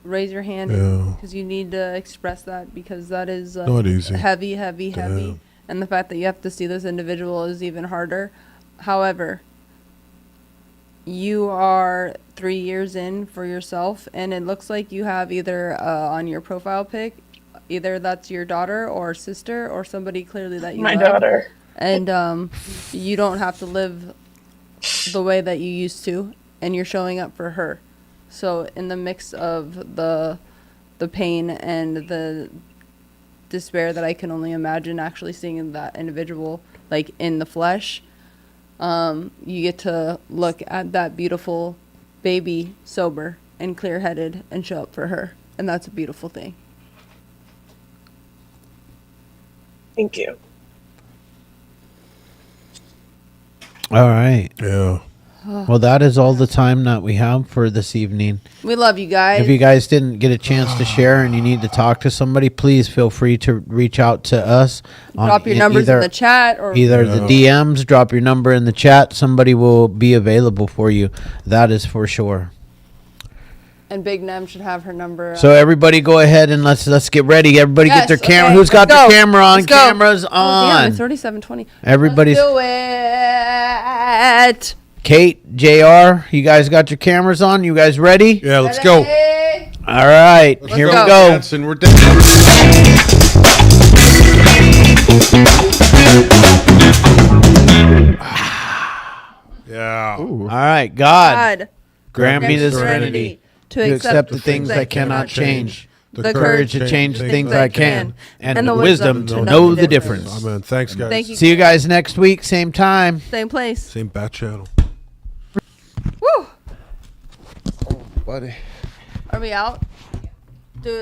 raise your hand, because you need to express that, because that is not easy. Heavy. And the fact that you have to see this individual is even harder. However, you are 3 years in for yourself, and it looks like you have either on your profile pic, either that's your daughter or sister or somebody clearly that you My love. daughter. And you don't have to live the way that you used to, and you're showing up for her. So in the mix of the pain and the despair that I can only imagine actually seeing that individual like in the flesh. You get to look at that beautiful baby sober and clear-headed and show up for her, and that's a beautiful thing. Thank you. All right. Yeah. Well, that is all the time that we have for this evening. We love you guys. If you guys didn't get a chance to share and you need to talk to somebody, please feel free to reach out to us. Drop your numbers in the chat, or either the DMs, drop your number in the chat. Somebody will be available for you. That is for sure. And Big Nem should have her number. So everybody go ahead and let's get ready. Everybody Yes, get their camera. okay, Who's got let's their go. camera on? Let's go. Cameras Oh, on. damn, it's already 7:20. Everybody's. Let's do it. Kate, JR, you guys got your cameras on? You guys ready? Yeah, let's go. All right, here we go. Dancing, we're dancing. Yeah. All right, God. God, Grant me the serenity serenity to accept the things I cannot change, the courage to change the things I can, and the wisdom to know the difference. Amen. Thanks, guys. Thank you. See you guys next week, same time. Same place. Same bat channel. Woo! Buddy. Are we out? Dude.